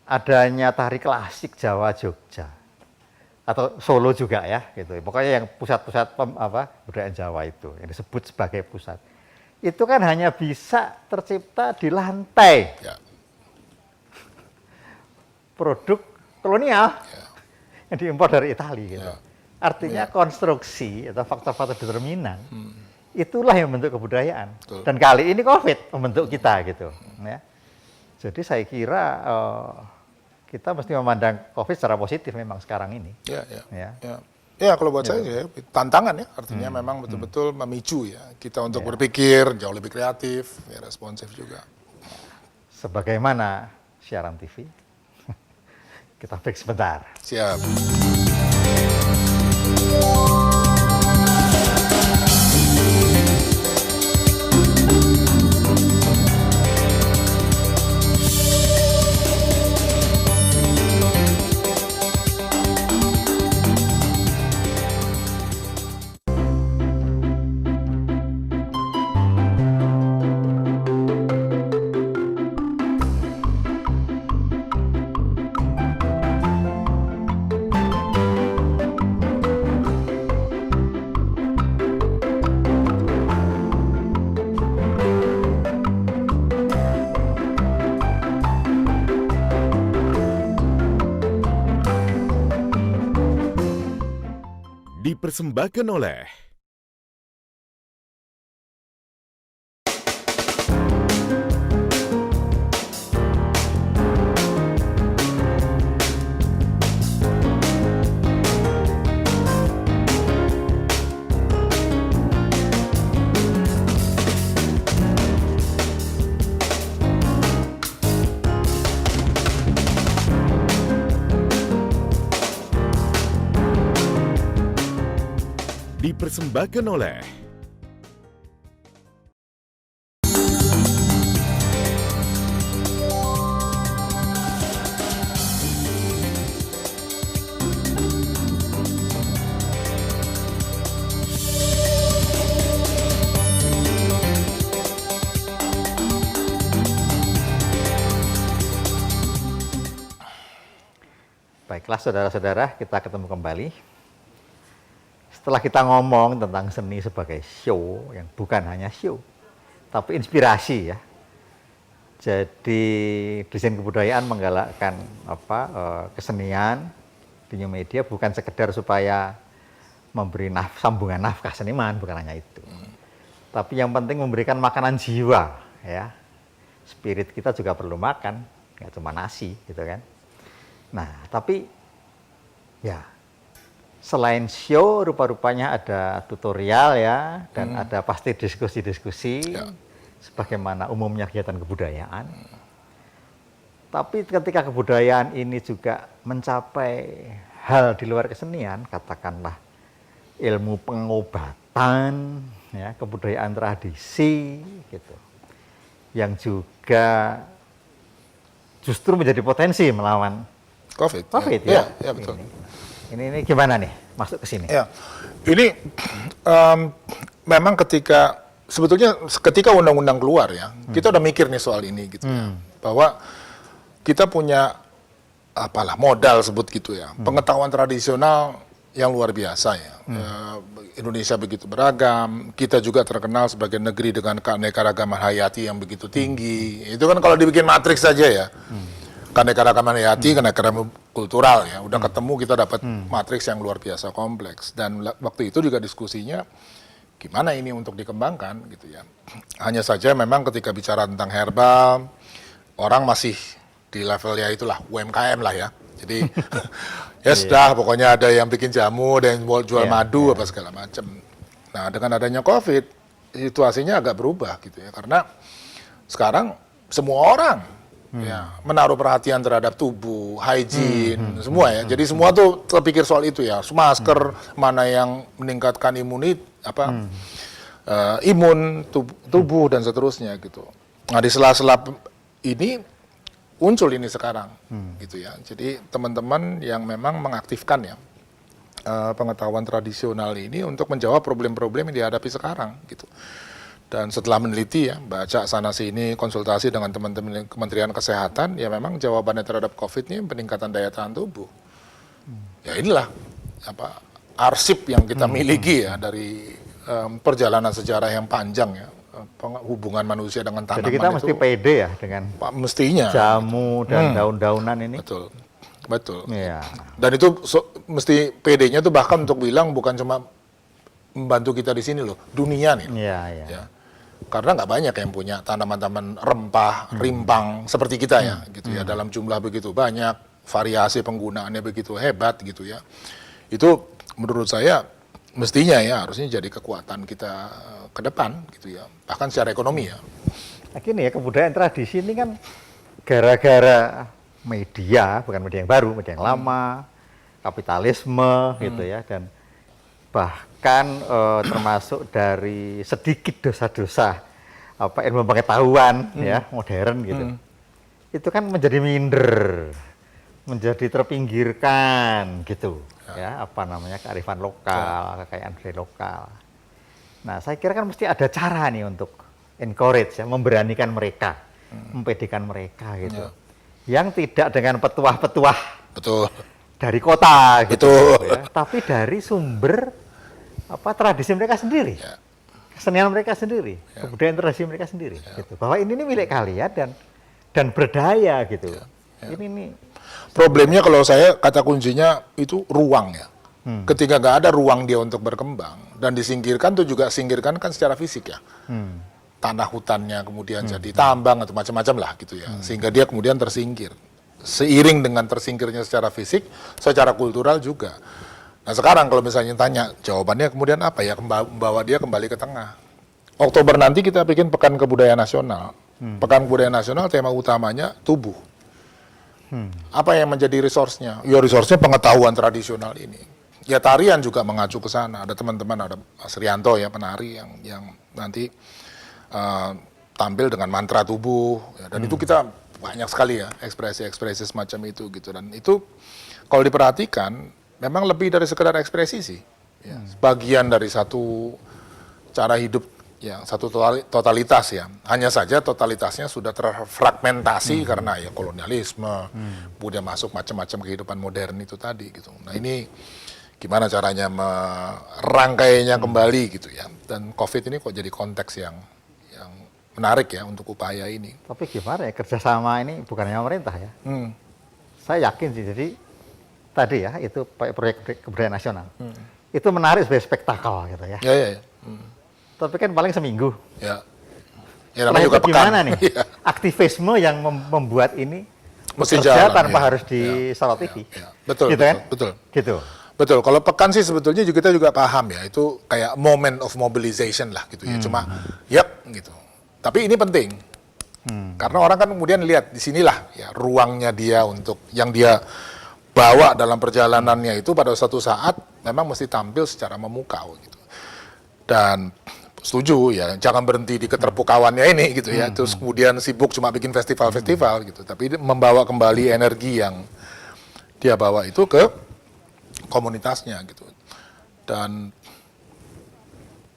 S2: Adanya tari klasik Jawa Jogja atau Solo juga ya, gitu. Pokoknya yang pusat-pusat budaya Jawa itu yang disebut sebagai pusat, itu kan hanya bisa tercipta di lantai produk kolonial yang diimpor dari Italia gitu. Artinya konstruksi atau faktor-faktor determinan itulah yang membentuk kebudayaan. Dan kali ini COVID membentuk kita gitu. Ya. Jadi saya kira kita mesti memandang COVID secara positif memang sekarang ini.
S14: Ya, kalau buat saya ya, tantangan ya, artinya memang betul-betul memicu ya kita untuk berpikir jauh lebih kreatif, ya, responsif juga.
S2: Sebagaimana siaran TV, kita break sebentar.
S14: Siap.
S15: Dipersembahkan oleh dipersembahkan oleh
S2: Baiklah saudara-saudara, kita ketemu kembali. Setelah kita ngomong tentang seni sebagai show, yang bukan hanya show, tapi inspirasi ya. Jadi desain kebudayaan menggalakkan kesenian di new media bukan sekedar supaya memberi sambungan nafkah seniman, bukan hanya itu. Tapi yang penting memberikan makanan jiwa ya. Spirit kita juga perlu makan, nggak cuma nasi gitu kan. Nah, tapi ya selain show, rupa-rupanya ada tutorial ya, dan ada pasti diskusi-diskusi, sebagaimana umumnya kegiatan kebudayaan. Tapi ketika kebudayaan ini juga mencapai hal di luar kesenian, katakanlah ilmu pengobatan, ya, kebudayaan tradisi, gitu, yang juga justru menjadi potensi melawan
S14: COVID
S2: ya,
S14: ya betul.
S2: Ini gimana nih masuk ke sini?
S14: Ya, ini memang sebetulnya ketika undang-undang keluar ya, kita udah mikir nih soal ini gitu ya, bahwa kita punya modal sebut gitu ya, pengetahuan tradisional yang luar biasa ya. Indonesia begitu beragam, kita juga terkenal sebagai negeri dengan keanekaragaman hayati yang begitu tinggi. Itu kan kalau dibikin matriks saja ya. Keanekaragaman hayati, keanekaragaman kultural ya, udah ketemu kita dapat matriks yang luar biasa kompleks. Dan waktu itu juga diskusinya gimana ini untuk dikembangkan gitu ya. Hanya saja memang ketika bicara tentang herbal, orang masih di level ya itulah UMKM lah ya. Jadi ya sudah, pokoknya ada yang bikin jamu, ada yang jual madu apa segala macam. Nah, dengan adanya COVID, situasinya agak berubah gitu ya, karena sekarang semua orang ya menaruh perhatian terhadap tubuh, hygiene, semua ya. Jadi semua tuh terpikir soal itu ya. Masker mana yang meningkatkan imun tubuh dan seterusnya gitu. Nah, di sela-sela ini muncul ini sekarang gitu ya. Jadi teman-teman yang memang mengaktifkan ya pengetahuan tradisional ini untuk menjawab problem-problem yang dihadapi sekarang gitu. Dan setelah meneliti ya, baca sana sini, konsultasi dengan teman-teman Kementerian Kesehatan, ya memang jawabannya terhadap COVID ini peningkatan daya tahan tubuh. Ya inilah arsip yang kita miliki ya dari perjalanan sejarah yang panjang ya, hubungan manusia dengan tanaman.
S2: Jadi kita mesti pede ya dengan
S14: mestinya
S2: jamu dan daun-daunan ini.
S14: Betul. Betul.
S2: Iya.
S14: Dan itu mesti PD-nya tuh bahkan untuk bilang bukan cuma membantu kita di sini loh, dunia nih.
S2: Iya, iya.
S14: Ya. Karena nggak banyak yang punya tanaman-tanaman rempah, rimpang seperti kita ya, gitu ya, dalam jumlah begitu banyak, variasi penggunaannya begitu hebat gitu ya. Itu menurut saya mestinya ya harusnya jadi kekuatan kita ke depan gitu ya, bahkan secara ekonomi ya.
S2: Nah, gini ya, kebudayaan tradisi ini kan gara-gara media, bukan media yang baru, media yang lama, kapitalisme gitu ya, dan bahkan termasuk dari sedikit dosa-dosa ilmu pengetahuan ya modern gitu, itu kan menjadi minder, menjadi terpinggirkan gitu ya, kearifan lokal, kekayaan budaya lokal. Nah, saya kira kan mesti ada cara nih untuk encourage ya, memberanikan mereka, mempedekan mereka gitu, yang tidak dengan petuah-petuah dari kota gitu ya, tapi dari sumber tradisi mereka sendiri, kesenian mereka sendiri, kebudayaan tradisi mereka sendiri, gitu. Bahwa ini milik kalian dan berdaya gitu. Ini
S14: problemnya kalau saya kata kuncinya itu ruang ya. Ketika nggak ada ruang dia untuk berkembang dan disingkirkan tuh juga singkirkan kan secara fisik ya. Tanah hutannya kemudian jadi tambang atau macam-macam lah gitu ya, sehingga dia kemudian tersingkir. Seiring dengan tersingkirnya secara fisik, secara kultural juga. Nah sekarang kalau misalnya tanya, jawabannya kemudian apa ya? Membawa dia kembali ke tengah. Oktober nanti kita bikin Pekan Kebudayaan Nasional. Pekan Kebudayaan Nasional tema utamanya tubuh. Apa yang menjadi resource-nya? Ya resource-nya pengetahuan tradisional ini. Ya tarian juga mengacu ke sana. Ada teman-teman, ada Mas Rianto ya, penari yang nanti tampil dengan mantra tubuh. Ya, dan itu kita banyak sekali ya ekspresi-ekspresi semacam itu gitu. Dan itu kalau diperhatikan memang lebih dari sekedar ekspresi sih. Ya, bagian dari satu cara hidup ya, satu totalitas ya. Hanya saja totalitasnya sudah terfragmentasi karena ya kolonialisme, kemudian masuk macam-macam kehidupan modern itu tadi gitu. Nah ini gimana caranya merangkainya kembali gitu ya. Dan COVID ini kok jadi konteks yang menarik ya untuk upaya ini.
S2: Tapi gimana ya, kerjasama ini bukannya pemerintah ya. Saya yakin sih, jadi tadi ya, itu proyek kebudayaan nasional. Itu menarik sebagai spektakel gitu ya.
S14: Ya.
S2: Tapi kan paling seminggu.
S14: Ya.
S2: Setelah itu gimana nih? Aktivisme yang membuat ini
S14: mesti
S2: bekerja
S14: jalan,
S2: tanpa harus disorot TV.
S14: Betul,
S2: gitu
S14: betul,
S2: kan? Gitu.
S14: Betul. Kalau pekan sih sebetulnya kita juga paham ya, itu kayak moment of mobilization lah gitu ya. Cuma, gitu. Tapi ini penting. Karena orang kan kemudian lihat di sinilah ya ruangnya dia untuk yang dia bawa dalam perjalanannya itu pada suatu saat memang mesti tampil secara memukau gitu. Dan setuju ya, jangan berhenti di keterpukauannya ini gitu ya. Terus kemudian sibuk cuma bikin festival-festival gitu. Tapi membawa kembali energi yang dia bawa itu ke komunitasnya gitu. Dan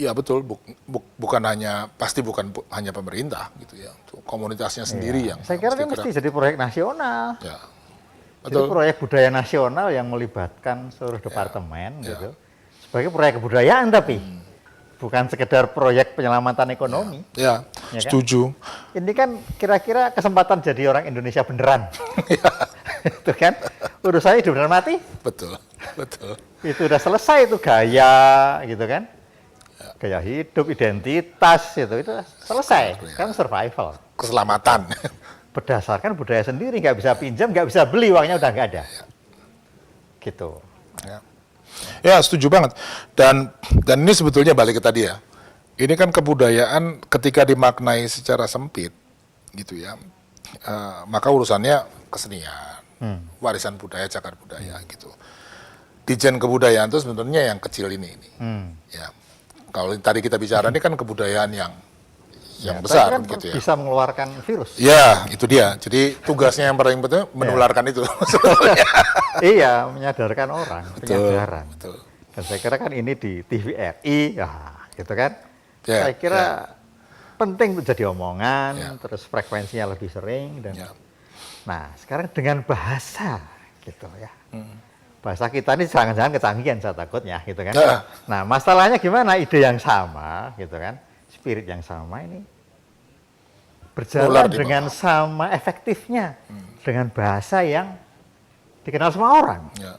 S14: ya betul, bukan hanya pemerintah gitu ya. Komunitasnya sendiri yang
S2: saya kira ini mesti jadi proyek nasional.
S14: Ya.
S2: Jadi proyek budaya nasional yang melibatkan seluruh departemen gitu. Sebagai proyek kebudayaan tapi bukan sekedar proyek penyelamatan ekonomi.
S14: Ya,
S2: ya
S14: setuju.
S2: Kan? Ini kan kira-kira kesempatan jadi orang Indonesia beneran. Itu kan urusannya hidup dan mati.
S14: Betul.
S2: Itu udah selesai itu gaya gitu kan. Gaya hidup, identitas itu selesai. Kan survival.
S14: Keselamatan.
S2: Berdasarkan budaya sendiri, nggak bisa pinjam, nggak bisa beli, uangnya udah nggak ada. Gitu.
S14: Ya, setuju banget. Dan ini sebetulnya balik ke tadi ya. Ini kan kebudayaan ketika dimaknai secara sempit, gitu ya. Maka urusannya kesenian, warisan budaya, cagar budaya, gitu. Dijen kebudayaan itu sebenarnya yang kecil ini. Ya. Kalau tadi kita bicara ini kan kebudayaan yang besar
S2: kan
S14: gitu ya.
S2: Bisa mengeluarkan virus.
S14: Ya, itu dia. Jadi tugasnya yang paling penting menularkan itu.
S2: Iya, menyadarkan orang, penyadaran.
S14: Betul.
S2: Dan saya kira kan ini di TVRI, gitu kan. Saya kira penting untuk jadi omongan, terus frekuensinya lebih sering dan. Nah, sekarang dengan bahasa gitu ya. Bahasa kita ini jangan-jangan kecanggihan saya takutnya gitu kan. Nah, masalahnya gimana? Ide yang sama gitu kan. Spirit yang sama ini berjalan dengan sama efektifnya dengan bahasa yang dikenal semua orang.
S14: Ya.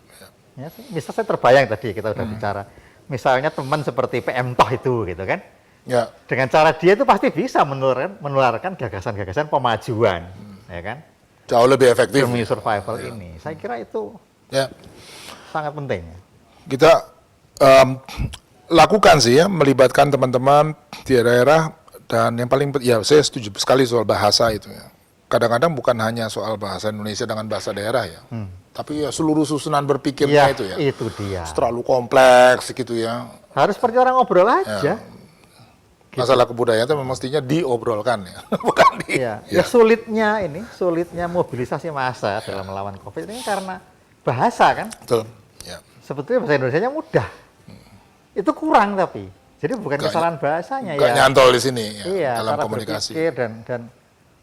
S2: Ya, misal saya terbayang tadi kita udah bicara, misalnya teman seperti PM Toh itu gitu kan,
S14: Ya.
S2: dengan cara dia itu pasti bisa menularkan gagasan-gagasan pemajuan, ya kan?
S14: Jauh lebih efektif.
S2: Demi survival ini, saya kira itu
S14: Ya.
S2: sangat penting.
S14: Kita lakukan sih ya, melibatkan teman-teman di daerah, dan yang paling ya saya setuju sekali soal bahasa itu ya. Kadang-kadang bukan hanya soal bahasa Indonesia dengan bahasa daerah ya, tapi ya seluruh susunan berpikirnya itu ya.
S2: Itu dia.
S14: Terlalu kompleks gitu ya.
S2: Harus seperti orang ngobrol aja.
S14: Masalah kebudayaan itu mestinya diobrolkan ya, bukan di.
S2: Ya sulitnya mobilisasi massa dalam melawan COVID ini karena bahasa kan.
S14: Betul. Ya.
S2: Sebetulnya bahasa Indonesianya mudah. Itu kurang tapi. Jadi bukan kesalahan bahasanya
S14: ya. Nyantol di sini ya,
S2: iya,
S14: dalam
S2: cara
S14: komunikasi.
S2: Berpikir dan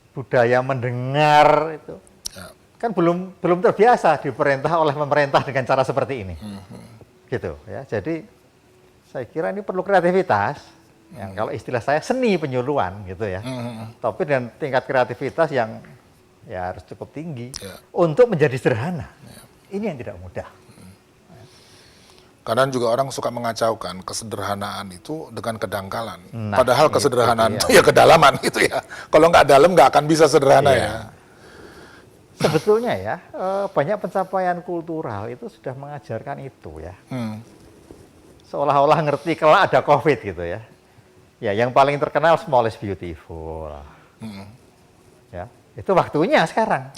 S2: budaya mendengar itu.
S14: Ya.
S2: Kan belum terbiasa diperintah oleh pemerintah dengan cara seperti ini. Gitu ya. Jadi saya kira ini perlu kreativitas. Yang kalau istilah saya seni penyuluhan gitu ya. Tapi dengan tingkat kreativitas yang ya harus cukup tinggi untuk menjadi sederhana. Ini yang tidak mudah.
S14: Kadang juga orang suka mengacaukan kesederhanaan itu dengan kedangkalan. Padahal kesederhanaan itu ya kedalaman gitu ya. Kalau nggak dalam nggak akan bisa sederhana ya.
S2: Sebetulnya ya banyak pencapaian kultural itu sudah mengajarkan itu ya. Seolah-olah ngerti kalau ada COVID gitu ya. Ya yang paling terkenal small is beautiful. Ya itu waktunya sekarang.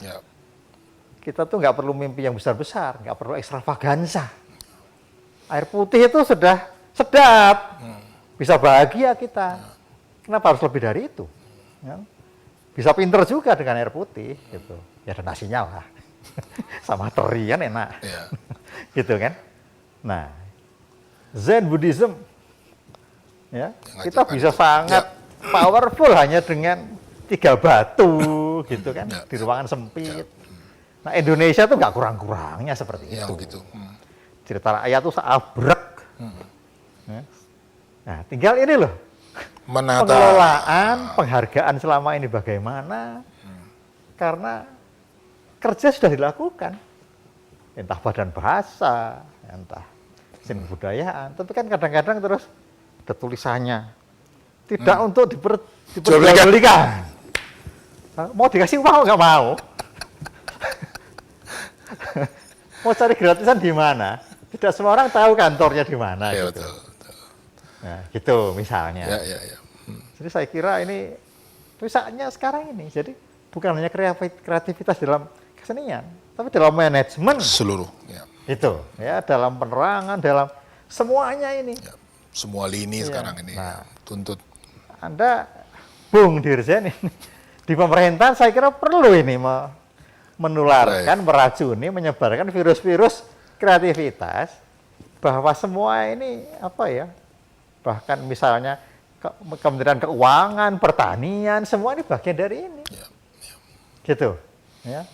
S2: Kita tuh nggak perlu mimpi yang besar-besar, nggak perlu ekstravaganza. Air putih itu sudah sedap, bisa bahagia kita. Kenapa harus lebih dari itu? Ya. Bisa pinter juga dengan air putih, gitu. Ya ada nasinya lah, sama teri kan enak, gitu kan. Nah, Zen Buddhism, ya kita bisa sangat powerful hanya dengan 3 batu, gitu kan, di ruangan sempit. Nah Indonesia tuh nggak kurang-kurangnya seperti itu.
S14: Gitu.
S2: Cerita rakyat tuh seabrek. Nah, tinggal ini loh. Pengelolaan, penghargaan selama ini bagaimana? Karena kerja sudah dilakukan. Entah badan bahasa, entah seni kebudayaan. Tapi kan kadang-kadang terus ada tulisannya. Tidak untuk diperjualbelikan. Mau dikasih uang nggak mau. Mau cari gratisan di mana? Tidak semua orang tahu kantornya di mana.
S14: Ya,
S2: gitu.
S14: betul.
S2: Nah, gitu misalnya.
S14: Ya.
S2: Jadi saya kira ini saatnya sekarang ini. Jadi bukan hanya kreativitas dalam kesenian, tapi dalam manajemen
S14: seluruh. Ya.
S2: Itu ya, dalam penerangan, dalam semuanya ini.
S14: Ya, semua lini sekarang ini tuntut.
S2: Anda, Bung Dirjen ini di pemerintahan saya kira perlu ini menularkan, meracuni, menyebarkan virus-virus kreativitas, bahwa semua ini apa ya, bahkan misalnya Kementerian Keuangan, Pertanian, semua ini bagian dari ini, gitu, ya.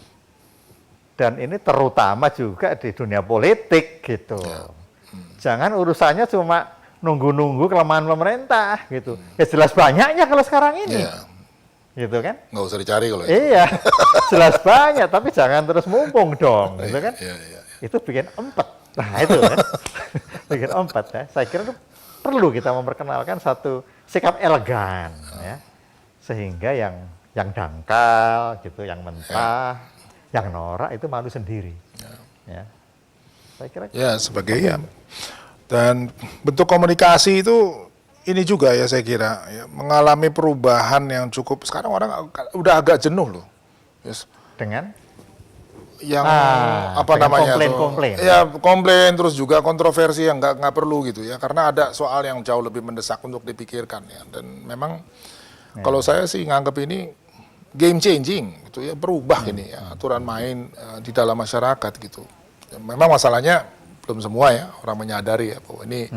S2: Dan ini terutama juga di dunia politik, gitu. Jangan urusannya cuma nunggu-nunggu kelemahan pemerintah, gitu. Ya jelas banyaknya kalau sekarang ini. Gitu kan?
S14: Nggak usah dicari kalau
S2: iya, jelas banyak, tapi jangan terus mumpung dong, gitu kan? Itu bikin empet. Nah itu kan, bikin empet ya. Saya kira itu perlu kita memperkenalkan satu sikap elegan, ya, sehingga yang dangkal, gitu, yang mentah, yang norak itu malu sendiri. Ya, saya kira.
S14: Ya sebagai ya. Dan bentuk komunikasi itu ini juga ya saya kira ya, mengalami perubahan yang cukup. Sekarang orang udah agak jenuh loh.
S2: Dengan
S14: yang apa namanya
S2: komplain.
S14: Ya komplain, terus juga kontroversi yang nggak perlu gitu ya, karena ada soal yang jauh lebih mendesak untuk dipikirkan ya. Dan memang kalau saya sih nganggap ini game changing gitu ya, berubah ini ya, aturan main di dalam masyarakat gitu. Ya, memang masalahnya belum semua ya orang menyadari ya bahwa ini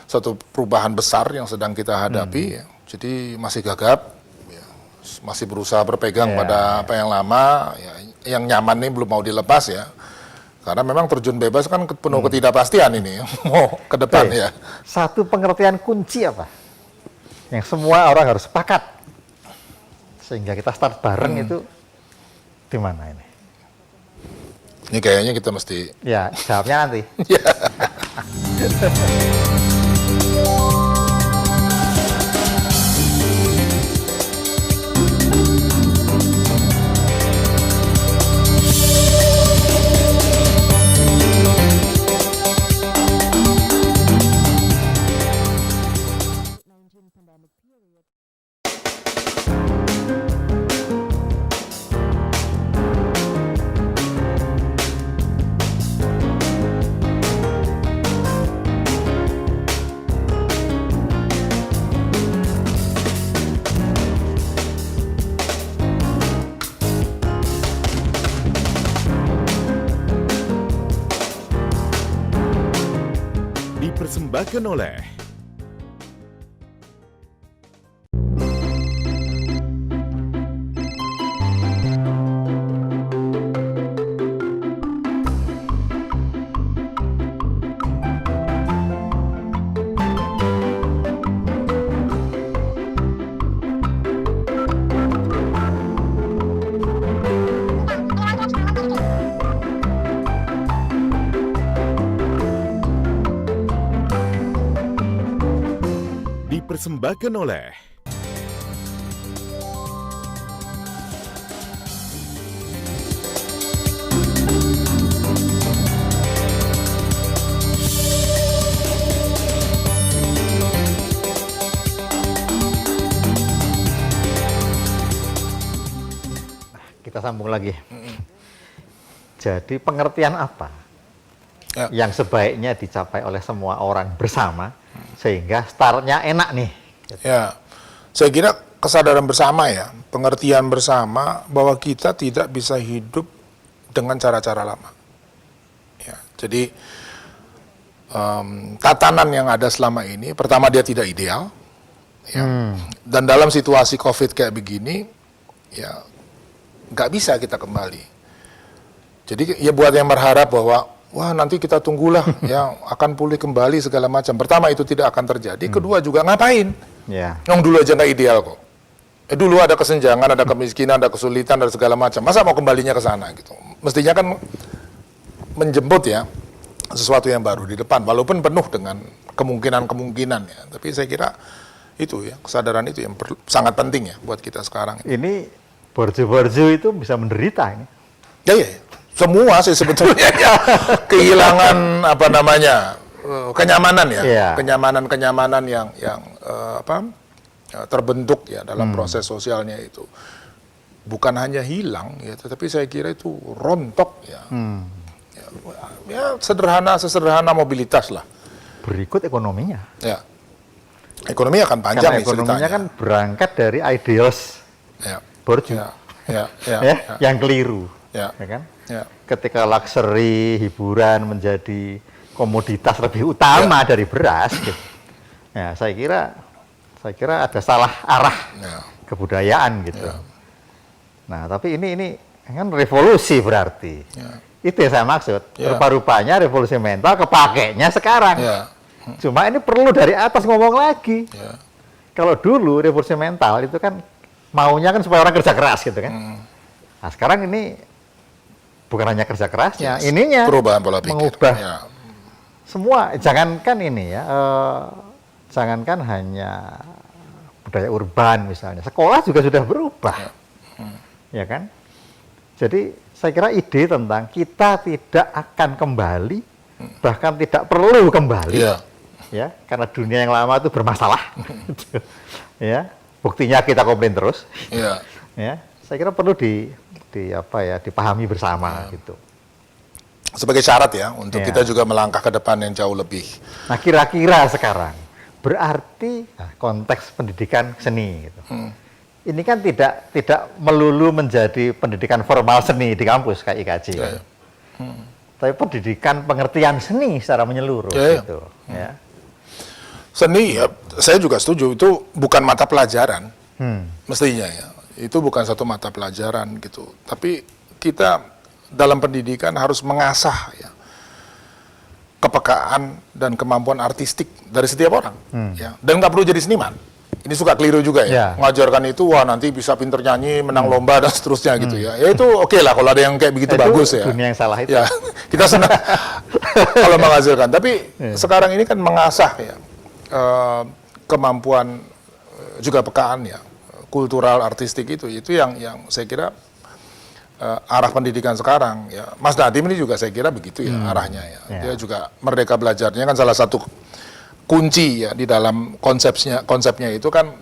S14: suatu perubahan besar yang sedang kita hadapi ya. Jadi masih gagap ya, masih berusaha berpegang pada apa yang lama ya, yang nyaman ini belum mau dilepas ya, karena memang terjun bebas kan penuh ketidakpastian ini mau ke depan ya.
S2: Satu pengertian kunci apa yang semua orang harus sepakat sehingga kita start bareng itu di mana ini?
S14: Ini kayaknya kita mesti...
S2: Ya, jawabnya nanti.
S15: Dipersembahkan oleh dipersembahkan oleh
S2: kita sambung lagi. Jadi pengertian apa yang sebaiknya dicapai oleh semua orang bersama sehingga startnya enak nih?
S14: Ya, saya kira kesadaran bersama ya, pengertian bersama bahwa kita tidak bisa hidup dengan cara-cara lama. Ya, jadi tatanan yang ada selama ini, pertama dia tidak ideal, ya, dan dalam situasi COVID kayak begini, ya nggak bisa kita kembali. Jadi ya buat yang berharap bahwa wah nanti kita tunggulah ya akan pulih kembali segala macam. Pertama itu tidak akan terjadi. Kedua juga ngapain? Yang dulu aja nggak ideal kok. Dulu ada kesenjangan, ada kemiskinan, ada kesulitan, ada segala macam. Masa mau kembalinya ke sana gitu? Mestinya kan menjemput ya sesuatu yang baru di depan. Walaupun penuh dengan kemungkinan-kemungkinan ya. Tapi saya kira itu ya kesadaran itu yang sangat penting ya buat kita sekarang.
S2: Ini borju-borju itu bisa menderita ini.
S14: Ya. Semua sih sebetulnya ya kehilangan apa namanya kenyamanan ya, kenyamanan yang terbentuk ya dalam proses sosialnya itu bukan hanya hilang ya, tetapi saya kira itu rontok ya. Ya sesederhana mobilitas lah.
S2: Berikut ekonominya.
S14: Ya, ekonomi akan panjang.
S2: Karena ekonominya kan berangkat dari ideals borju, yang keliru, ya kan?
S14: Ya.
S2: Ketika luxury hiburan menjadi komoditas lebih utama dari beras, gitu. Ya, saya kira ada salah arah kebudayaan gitu. Nah, tapi ini kan revolusi berarti. Itu yang saya maksud. Rupa-rupanya revolusi mental kepakainya sekarang. Cuma ini perlu dari atas ngomong lagi. Kalau dulu revolusi mental itu kan maunya kan supaya orang kerja keras gitu kan. Nah, sekarang ini bukan hanya kerja kerasnya, ininya
S14: perubahan pola pikir.
S2: Mengubah semua. Jangankan ini ya, jangankan hanya budaya urban misalnya, sekolah juga sudah berubah, ya kan? Jadi saya kira ide tentang kita tidak akan kembali, bahkan tidak perlu kembali, ya, karena dunia yang lama itu bermasalah, ya. Buktinya kita komplain terus, ya. Saya kira perlu dipahami bersama gitu.
S14: Sebagai syarat ya untuk kita juga melangkah ke depan yang jauh lebih.
S2: Nah, kira-kira sekarang berarti konteks pendidikan seni gitu. Ini kan tidak melulu menjadi pendidikan formal seni di kampus kayak IKJ. Tapi pendidikan pengertian seni secara menyeluruh gitu, ya.
S14: Seni ya, saya juga setuju itu bukan mata pelajaran. Mestinya ya. Itu bukan satu mata pelajaran gitu, tapi kita dalam pendidikan harus mengasah ya kepekaan dan kemampuan artistik dari setiap orang, ya. Dan nggak perlu jadi seniman, ini suka keliru juga ya. Mengajarkan itu, wah nanti bisa pinter nyanyi, menang lomba dan seterusnya gitu ya. Ya itu oke lah kalau ada yang kayak begitu bagus ya.
S2: Dunia yang salah itu.
S14: Ya, kita senang kalau menghasilkan. Tapi sekarang ini kan mengasah ya kemampuan juga pekaan ya, kultural, artistik itu yang saya kira arah pendidikan sekarang ya. Mas Nadiem ini juga saya kira begitu ya arahnya ya. Dia juga Merdeka Belajarnya kan salah satu kunci ya di dalam konsepnya itu kan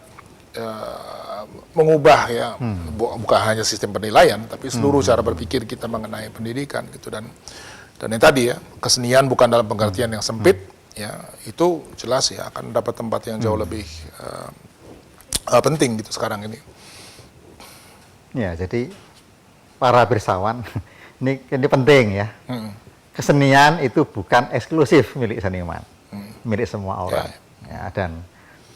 S14: mengubah ya bukan hanya sistem penilaian tapi seluruh cara berpikir kita mengenai pendidikan gitu dan yang tadi ya kesenian bukan dalam pengertian yang sempit ya itu jelas ya akan dapat tempat yang jauh lebih penting gitu sekarang ini.
S2: Ya jadi para pirsawan ini penting ya. Kesenian itu bukan eksklusif milik seniman. Milik semua orang ya, dan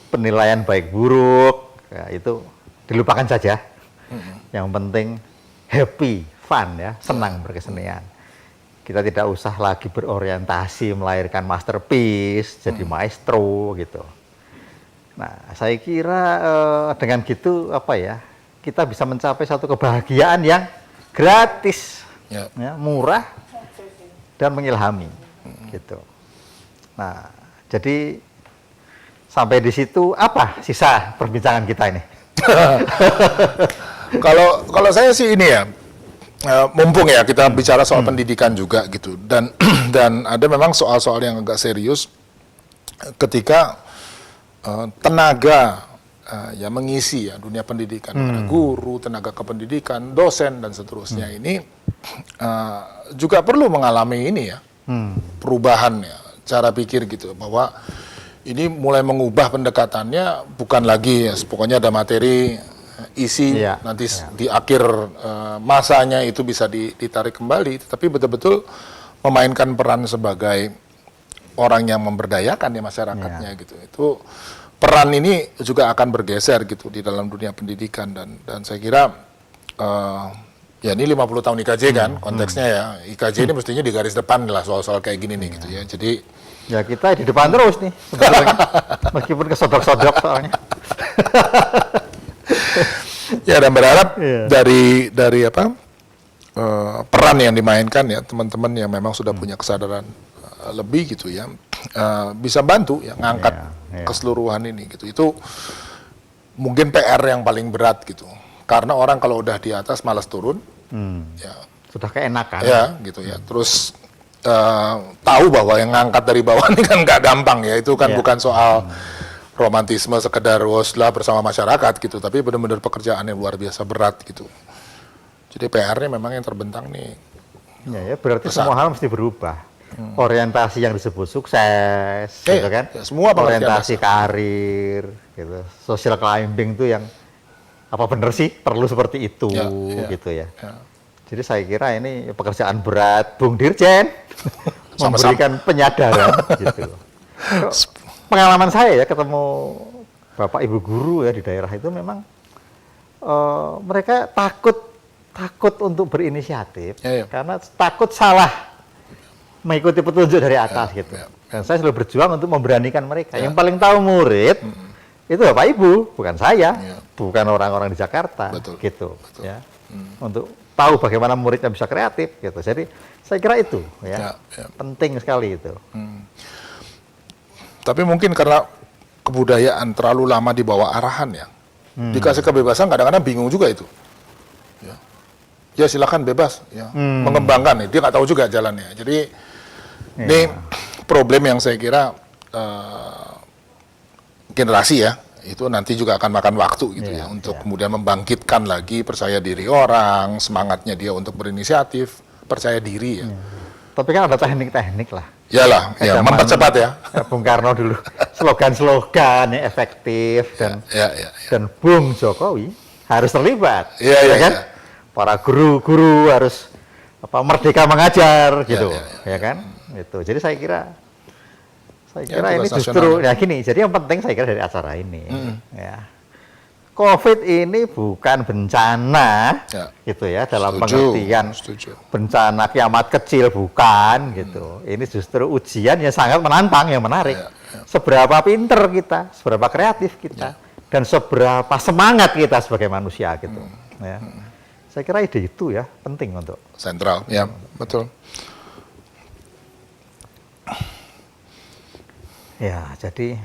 S2: penilaian baik buruk ya, itu dilupakan saja. Yang penting happy, fun ya, senang berkesenian. Kita tidak usah lagi berorientasi melahirkan masterpiece, jadi maestro gitu. Nah, saya kira dengan gitu apa ya, kita bisa mencapai satu kebahagiaan yang gratis, ya, murah dan mengilhami gitu. Nah, jadi sampai di situ apa sisa perbincangan kita ini?
S14: Kalau saya sih ini ya, mumpung ya kita bicara soal pendidikan juga gitu dan ada memang soal-soal yang agak serius ketika tenaga ya mengisi ya dunia pendidikan, para guru, tenaga kependidikan, dosen dan seterusnya ini juga perlu mengalami ini ya perubahan ya. Cara pikir gitu bahwa ini mulai mengubah pendekatannya bukan lagi ya, pokoknya ada materi isi nanti di akhir masanya itu bisa ditarik kembali, tapi betul-betul memainkan peran sebagai orang yang memberdayakan ya masyarakatnya gitu. Itu peran ini juga akan bergeser gitu di dalam dunia pendidikan dan saya kira ya ini 50 tahun IKJ kan konteksnya ya. IKJ ini mestinya di garis depan lah soal-soal kayak gini nih gitu ya. Jadi
S2: ya kita di depan terus nih sebetulnya. Meskipun kesodok-sodok soalnya.
S14: Ya dan berharap dari apa peran yang dimainkan ya teman-teman yang memang sudah punya kesadaran lebih gitu ya bisa bantu ya ngangkat keseluruhan ini gitu. Itu mungkin PR yang paling berat gitu. Karena orang kalau udah di atas malas turun, ya
S2: sudah keenakan.
S14: Ya, gitu ya. Terus tahu bahwa yang ngangkat dari bawah ini kan nggak gampang ya. Itu kan bukan soal romantisme sekedar woslah bersama masyarakat gitu, tapi benar-benar pekerjaan yang luar biasa berat gitu. Jadi PR-nya memang yang terbentang nih.
S2: Ya berarti semua hal mesti berubah. Orientasi yang disebut sukses, gitu kan?
S14: Ya, semua
S2: orientasi karir, gitu. Social climbing itu yang apa benar sih perlu seperti itu gitu ya. Jadi saya kira ini pekerjaan berat Bung Dirjen memberikan penyadaran gitu. Pengalaman saya ya ketemu Bapak Ibu guru ya di daerah itu memang mereka takut untuk berinisiatif karena takut salah mengikuti petunjuk dari atas gitu. Dan saya selalu berjuang untuk memberanikan mereka. Yang paling tahu murid itu Bapak Ibu, bukan saya, bukan orang-orang di Jakarta, gitu. Ya. Untuk tahu bagaimana muridnya bisa kreatif, gitu. Jadi saya kira itu, penting sekali itu.
S14: Tapi mungkin karena kebudayaan terlalu lama di bawah arahan ya, dikasih kebebasan kadang-kadang bingung juga itu. Ya silakan bebas, ya mengembangkan, dia nggak tahu juga jalannya. Jadi ini problem yang saya kira generasi ya itu nanti juga akan makan waktu gitu ya untuk kemudian membangkitkan lagi percaya diri orang, semangatnya dia untuk berinisiatif, percaya diri ya.
S2: Tapi kan ada teknik-teknik lah.
S14: Iyalah, ya mempercepat ya.
S2: Bung Karno dulu slogan-slogan yang efektif dan dan Bung Jokowi harus terlibat, kan? Para guru-guru harus merdeka mengajar gitu, ya kan? Itu. Jadi saya kira ini justru ya gini. Jadi yang penting saya kira dari acara ini, ya. COVID ini bukan bencana, gitu ya dalam pengertian bencana kiamat kecil bukan, gitu. Ini justru ujian yang sangat menantang, yang menarik. Seberapa pinter kita, seberapa kreatif kita dan seberapa semangat kita sebagai manusia gitu. Ya. Saya kira ide itu ya penting untuk
S14: sentral, ya betul.
S2: Ya, jadi,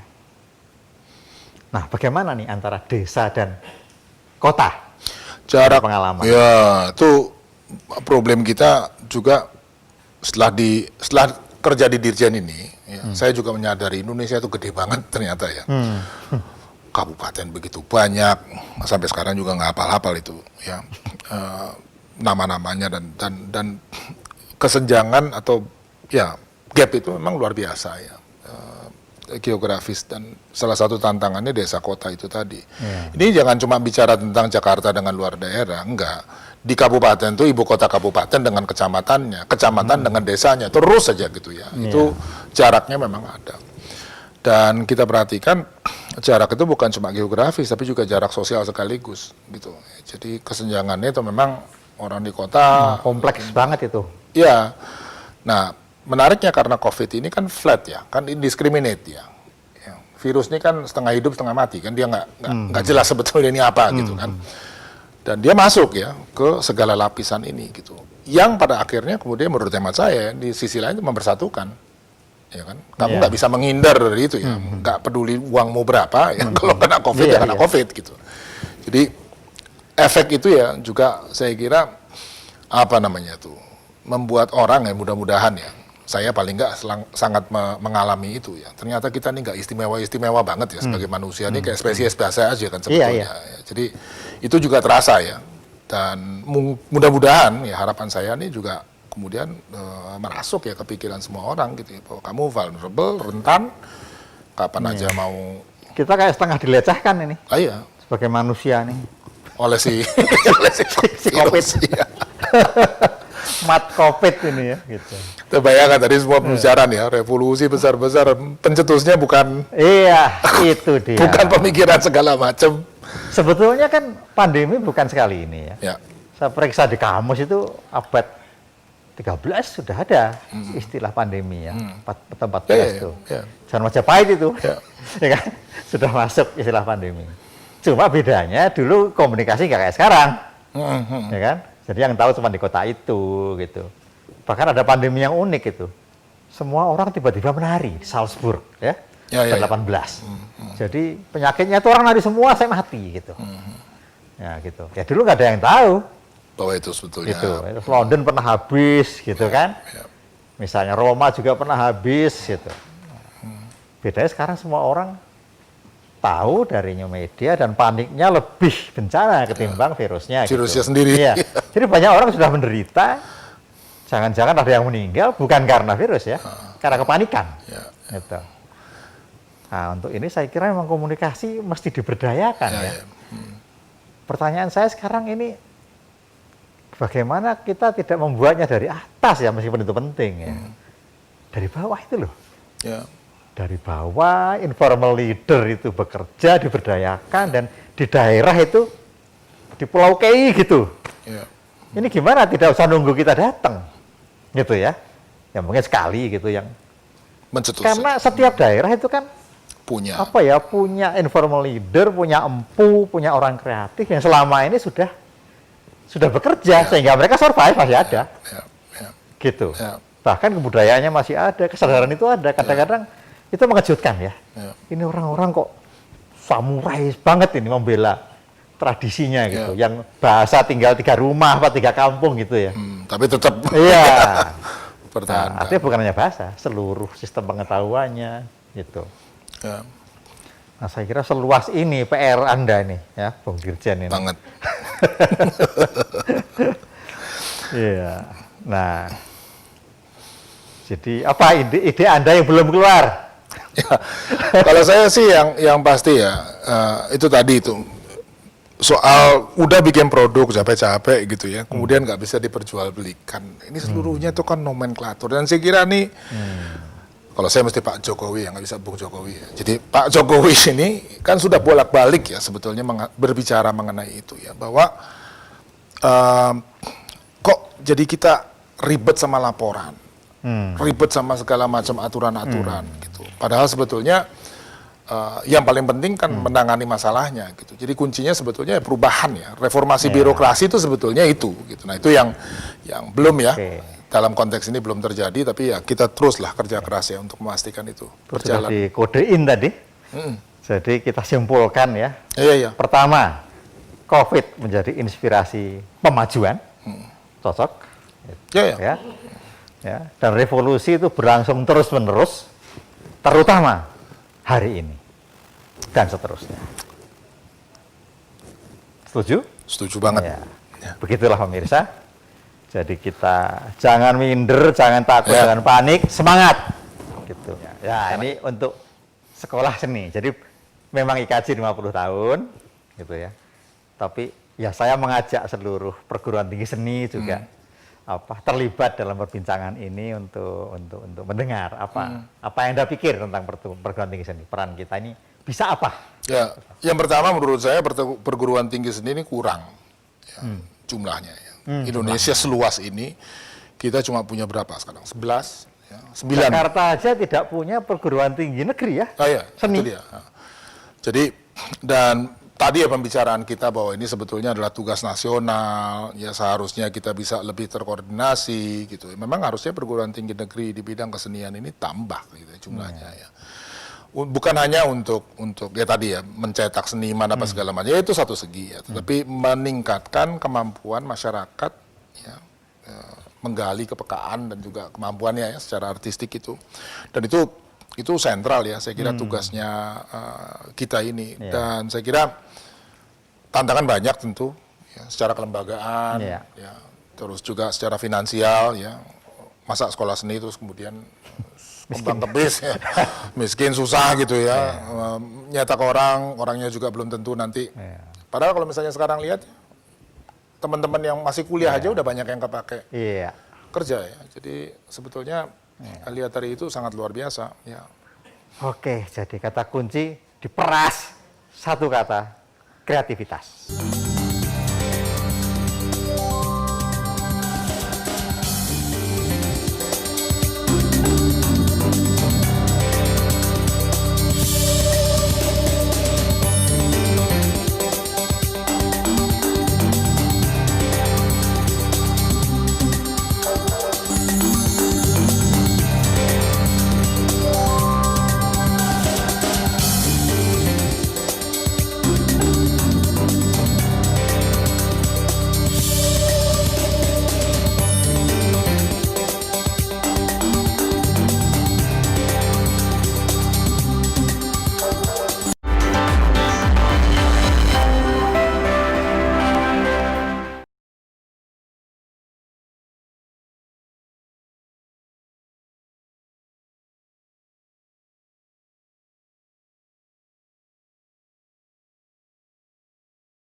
S2: nah bagaimana nih antara desa dan kota?
S14: Jarak
S2: pengalaman.
S14: Ya, itu problem kita juga setelah kerja di Dirjen ini, ya, saya juga menyadari Indonesia itu gede banget ternyata ya. Kabupaten begitu banyak, sampai sekarang juga nggak hafal-hafal itu ya, nama-namanya dan kesenjangan atau ya gap itu memang luar biasa ya, geografis, dan salah satu tantangannya desa kota itu tadi. Ini jangan cuma bicara tentang Jakarta dengan luar daerah, enggak. Di kabupaten itu ibu kota kabupaten dengan kecamatannya, kecamatan dengan desanya, terus saja gitu ya. Itu jaraknya memang ada. Dan kita perhatikan jarak itu bukan cuma geografis, tapi juga jarak sosial sekaligus gitu. Jadi kesenjangannya itu memang orang di kota
S2: kompleks banget itu.
S14: Iya. Nah, menariknya karena COVID ini kan flat ya, kan indiscriminate ya. Virus ini kan setengah hidup setengah mati kan, dia nggak jelas sebetulnya ini apa gitu kan. Dan dia masuk ya ke segala lapisan ini gitu. Yang pada akhirnya kemudian menurut hemat saya di sisi lain itu mempersatukan. Ya kan, kamu nggak bisa menghindar dari itu ya, nggak peduli uangmu berapa ya, kalau kena COVID ya kena COVID gitu. Jadi efek itu ya juga saya kira apa namanya tuh membuat orang ya, mudah-mudahan ya, saya paling nggak sangat mengalami itu ya. Ternyata kita ini nggak istimewa banget ya sebagai manusia, ini kayak spesies biasa aja kan sebetulnya. Ya. Jadi itu juga terasa ya, dan mudah-mudahan ya harapan saya ini juga kemudian merasuk ya ke pikiran semua orang gitu ya, bahwa kamu vulnerable, rentan, kapan aja mau.
S2: Kita kayak setengah dilecehkan ini.
S14: Iya.
S2: Sebagai manusia nih.
S14: Oleh si
S2: COVID. Ya. Mat COVID ini ya gitu.
S14: Terbayangkan tadi semua pembicaraan ya, revolusi besar-besar, pencetusnya bukan.
S2: Iya, itu dia.
S14: Bukan pemikiran segala macam.
S2: Sebetulnya kan pandemi bukan sekali ini ya. Saya periksa di kamus itu abad 13 sudah ada istilah pandemi ya, 14 itu. Zaman Majapahit itu, ya kan? Sudah masuk istilah pandemi. Cuma bedanya dulu komunikasi nggak kayak sekarang, ya kan? Jadi yang tahu cuma di kota itu, gitu. Bahkan ada pandemi yang unik itu. Semua orang tiba-tiba menari di Salzburg, ya, 18. Jadi penyakitnya itu orang nari semua, saya mati, gitu. Ya gitu. Ya dulu nggak ada yang tahu.
S14: Bahwa itu sebetulnya.
S2: Gitu. London pernah habis, gitu kan? Misalnya Roma juga pernah habis, gitu. Bedanya sekarang semua orang tahu dari new media dan paniknya lebih bencana ketimbang virusnya.
S14: Virusnya
S2: gitu.
S14: sendiri.
S2: Iya. Jadi banyak orang sudah menderita. Jangan-jangan ada yang meninggal bukan karena virus ya, karena kepanikan. Gitu. Nah untuk ini saya kira memang komunikasi mesti diberdayakan ya. Pertanyaan saya sekarang ini, bagaimana kita tidak membuatnya dari atas ya, meskipun itu penting ya. Dari bawah itu loh. Dari bawah, informal leader itu bekerja, diberdayakan, dan di daerah itu, di Pulau Kei gitu. Ini gimana, tidak usah nunggu kita datang. Gitu ya. Ya mungkin sekali gitu yang.
S14: Mencetus.
S2: Karena setiap daerah itu kan
S14: punya
S2: apa ya, punya informal leader, punya empu, punya orang kreatif yang selama ini sudah bekerja, sehingga mereka survive masih ada. Gitu. Bahkan kebudayaannya masih ada, kesadaran itu ada. Kadang-kadang itu mengejutkan ya. Ini orang-orang kok samurai banget ini membela tradisinya gitu. Yang bahasa tinggal 3 rumah apa 3 kampung gitu ya.
S14: Tapi tetap.
S2: Iya.
S14: Pertahankan.
S2: Artinya bukan hanya bahasa, seluruh sistem pengetahuannya gitu. Nah saya kira seluas ini PR Anda ini ya, Bung Dirjen ini.
S14: Banget.
S2: Iya. Nah, jadi apa ide Anda yang belum keluar?
S14: Ya, kalau saya sih yang pasti ya itu tadi itu soal udah bikin produk capek-capek gitu ya, kemudian nggak bisa diperjualbelikan. Ini seluruhnya itu kan nomenklatur, dan saya kira nih kalau saya mesti Pak Jokowi yang nggak bisa Bung Jokowi ya. Jadi Pak Jokowi ini kan sudah bolak-balik ya sebetulnya berbicara mengenai itu ya, bahwa kok jadi kita ribet sama laporan, ribet sama segala macam aturan-aturan gitu. Padahal sebetulnya yang paling penting kan menangani masalahnya gitu. Jadi kuncinya sebetulnya ya perubahan ya, reformasi birokrasi itu sebetulnya itu gitu. Nah itu yang belum ya dalam konteks ini belum terjadi, tapi ya kita teruslah kerja keras ya untuk memastikan itu berjalan.
S2: Sudah dikodein tadi. Jadi kita simpulkan ya.
S14: Iya.
S2: Pertama, COVID menjadi inspirasi pemajuan, cocok.
S14: Ya.
S2: Dan revolusi itu berlangsung terus-menerus, terutama hari ini dan seterusnya. Setuju?
S14: Setuju banget.
S2: Ya. Begitulah pemirsa. Jadi kita jangan minder, jangan takut, jangan panik, semangat. Gitu. Ya, ini untuk sekolah seni. Jadi memang IKJ 50 tahun, gitu ya. Tapi ya saya mengajak seluruh perguruan tinggi seni juga terlibat dalam perbincangan ini untuk mendengar apa yang Anda pikir tentang perguruan tinggi seni. Peran kita ini bisa apa?
S14: Ya, yang pertama menurut saya perguruan tinggi seni ini kurang jumlahnya. Ya. Indonesia seluas ini kita cuma punya berapa sekarang? 11, ya, 9.
S2: Jakarta aja tidak punya perguruan tinggi negeri ya. Seni.
S14: Itu dia. Jadi dan tadi ya pembicaraan kita bahwa ini sebetulnya adalah tugas nasional, ya seharusnya kita bisa lebih terkoordinasi gitu. Memang harusnya perguruan tinggi negeri di bidang kesenian ini tambah gitu jumlahnya ya. Bukan hanya untuk ya tadi ya mencetak seniman apa segala macam, ya itu satu segi ya, tetapi meningkatkan kemampuan masyarakat ya, menggali kepekaan dan juga kemampuannya ya secara artistik itu. Dan itu sentral ya, saya kira tugasnya kita ini. Dan saya kira tantangan banyak tentu, ya, secara kelembagaan, ya, terus juga secara finansial, ya, masa sekolah seni terus kemudian kembang tebis, ya, miskin susah gitu ya, nyetak orangnya juga belum tentu nanti. Padahal kalau misalnya sekarang lihat teman-teman yang masih kuliah aja udah banyak yang kepake kerja ya, jadi sebetulnya lihat dari itu sangat luar biasa. Ya.
S2: Oke, jadi kata kunci diperas satu kata, kreativitas.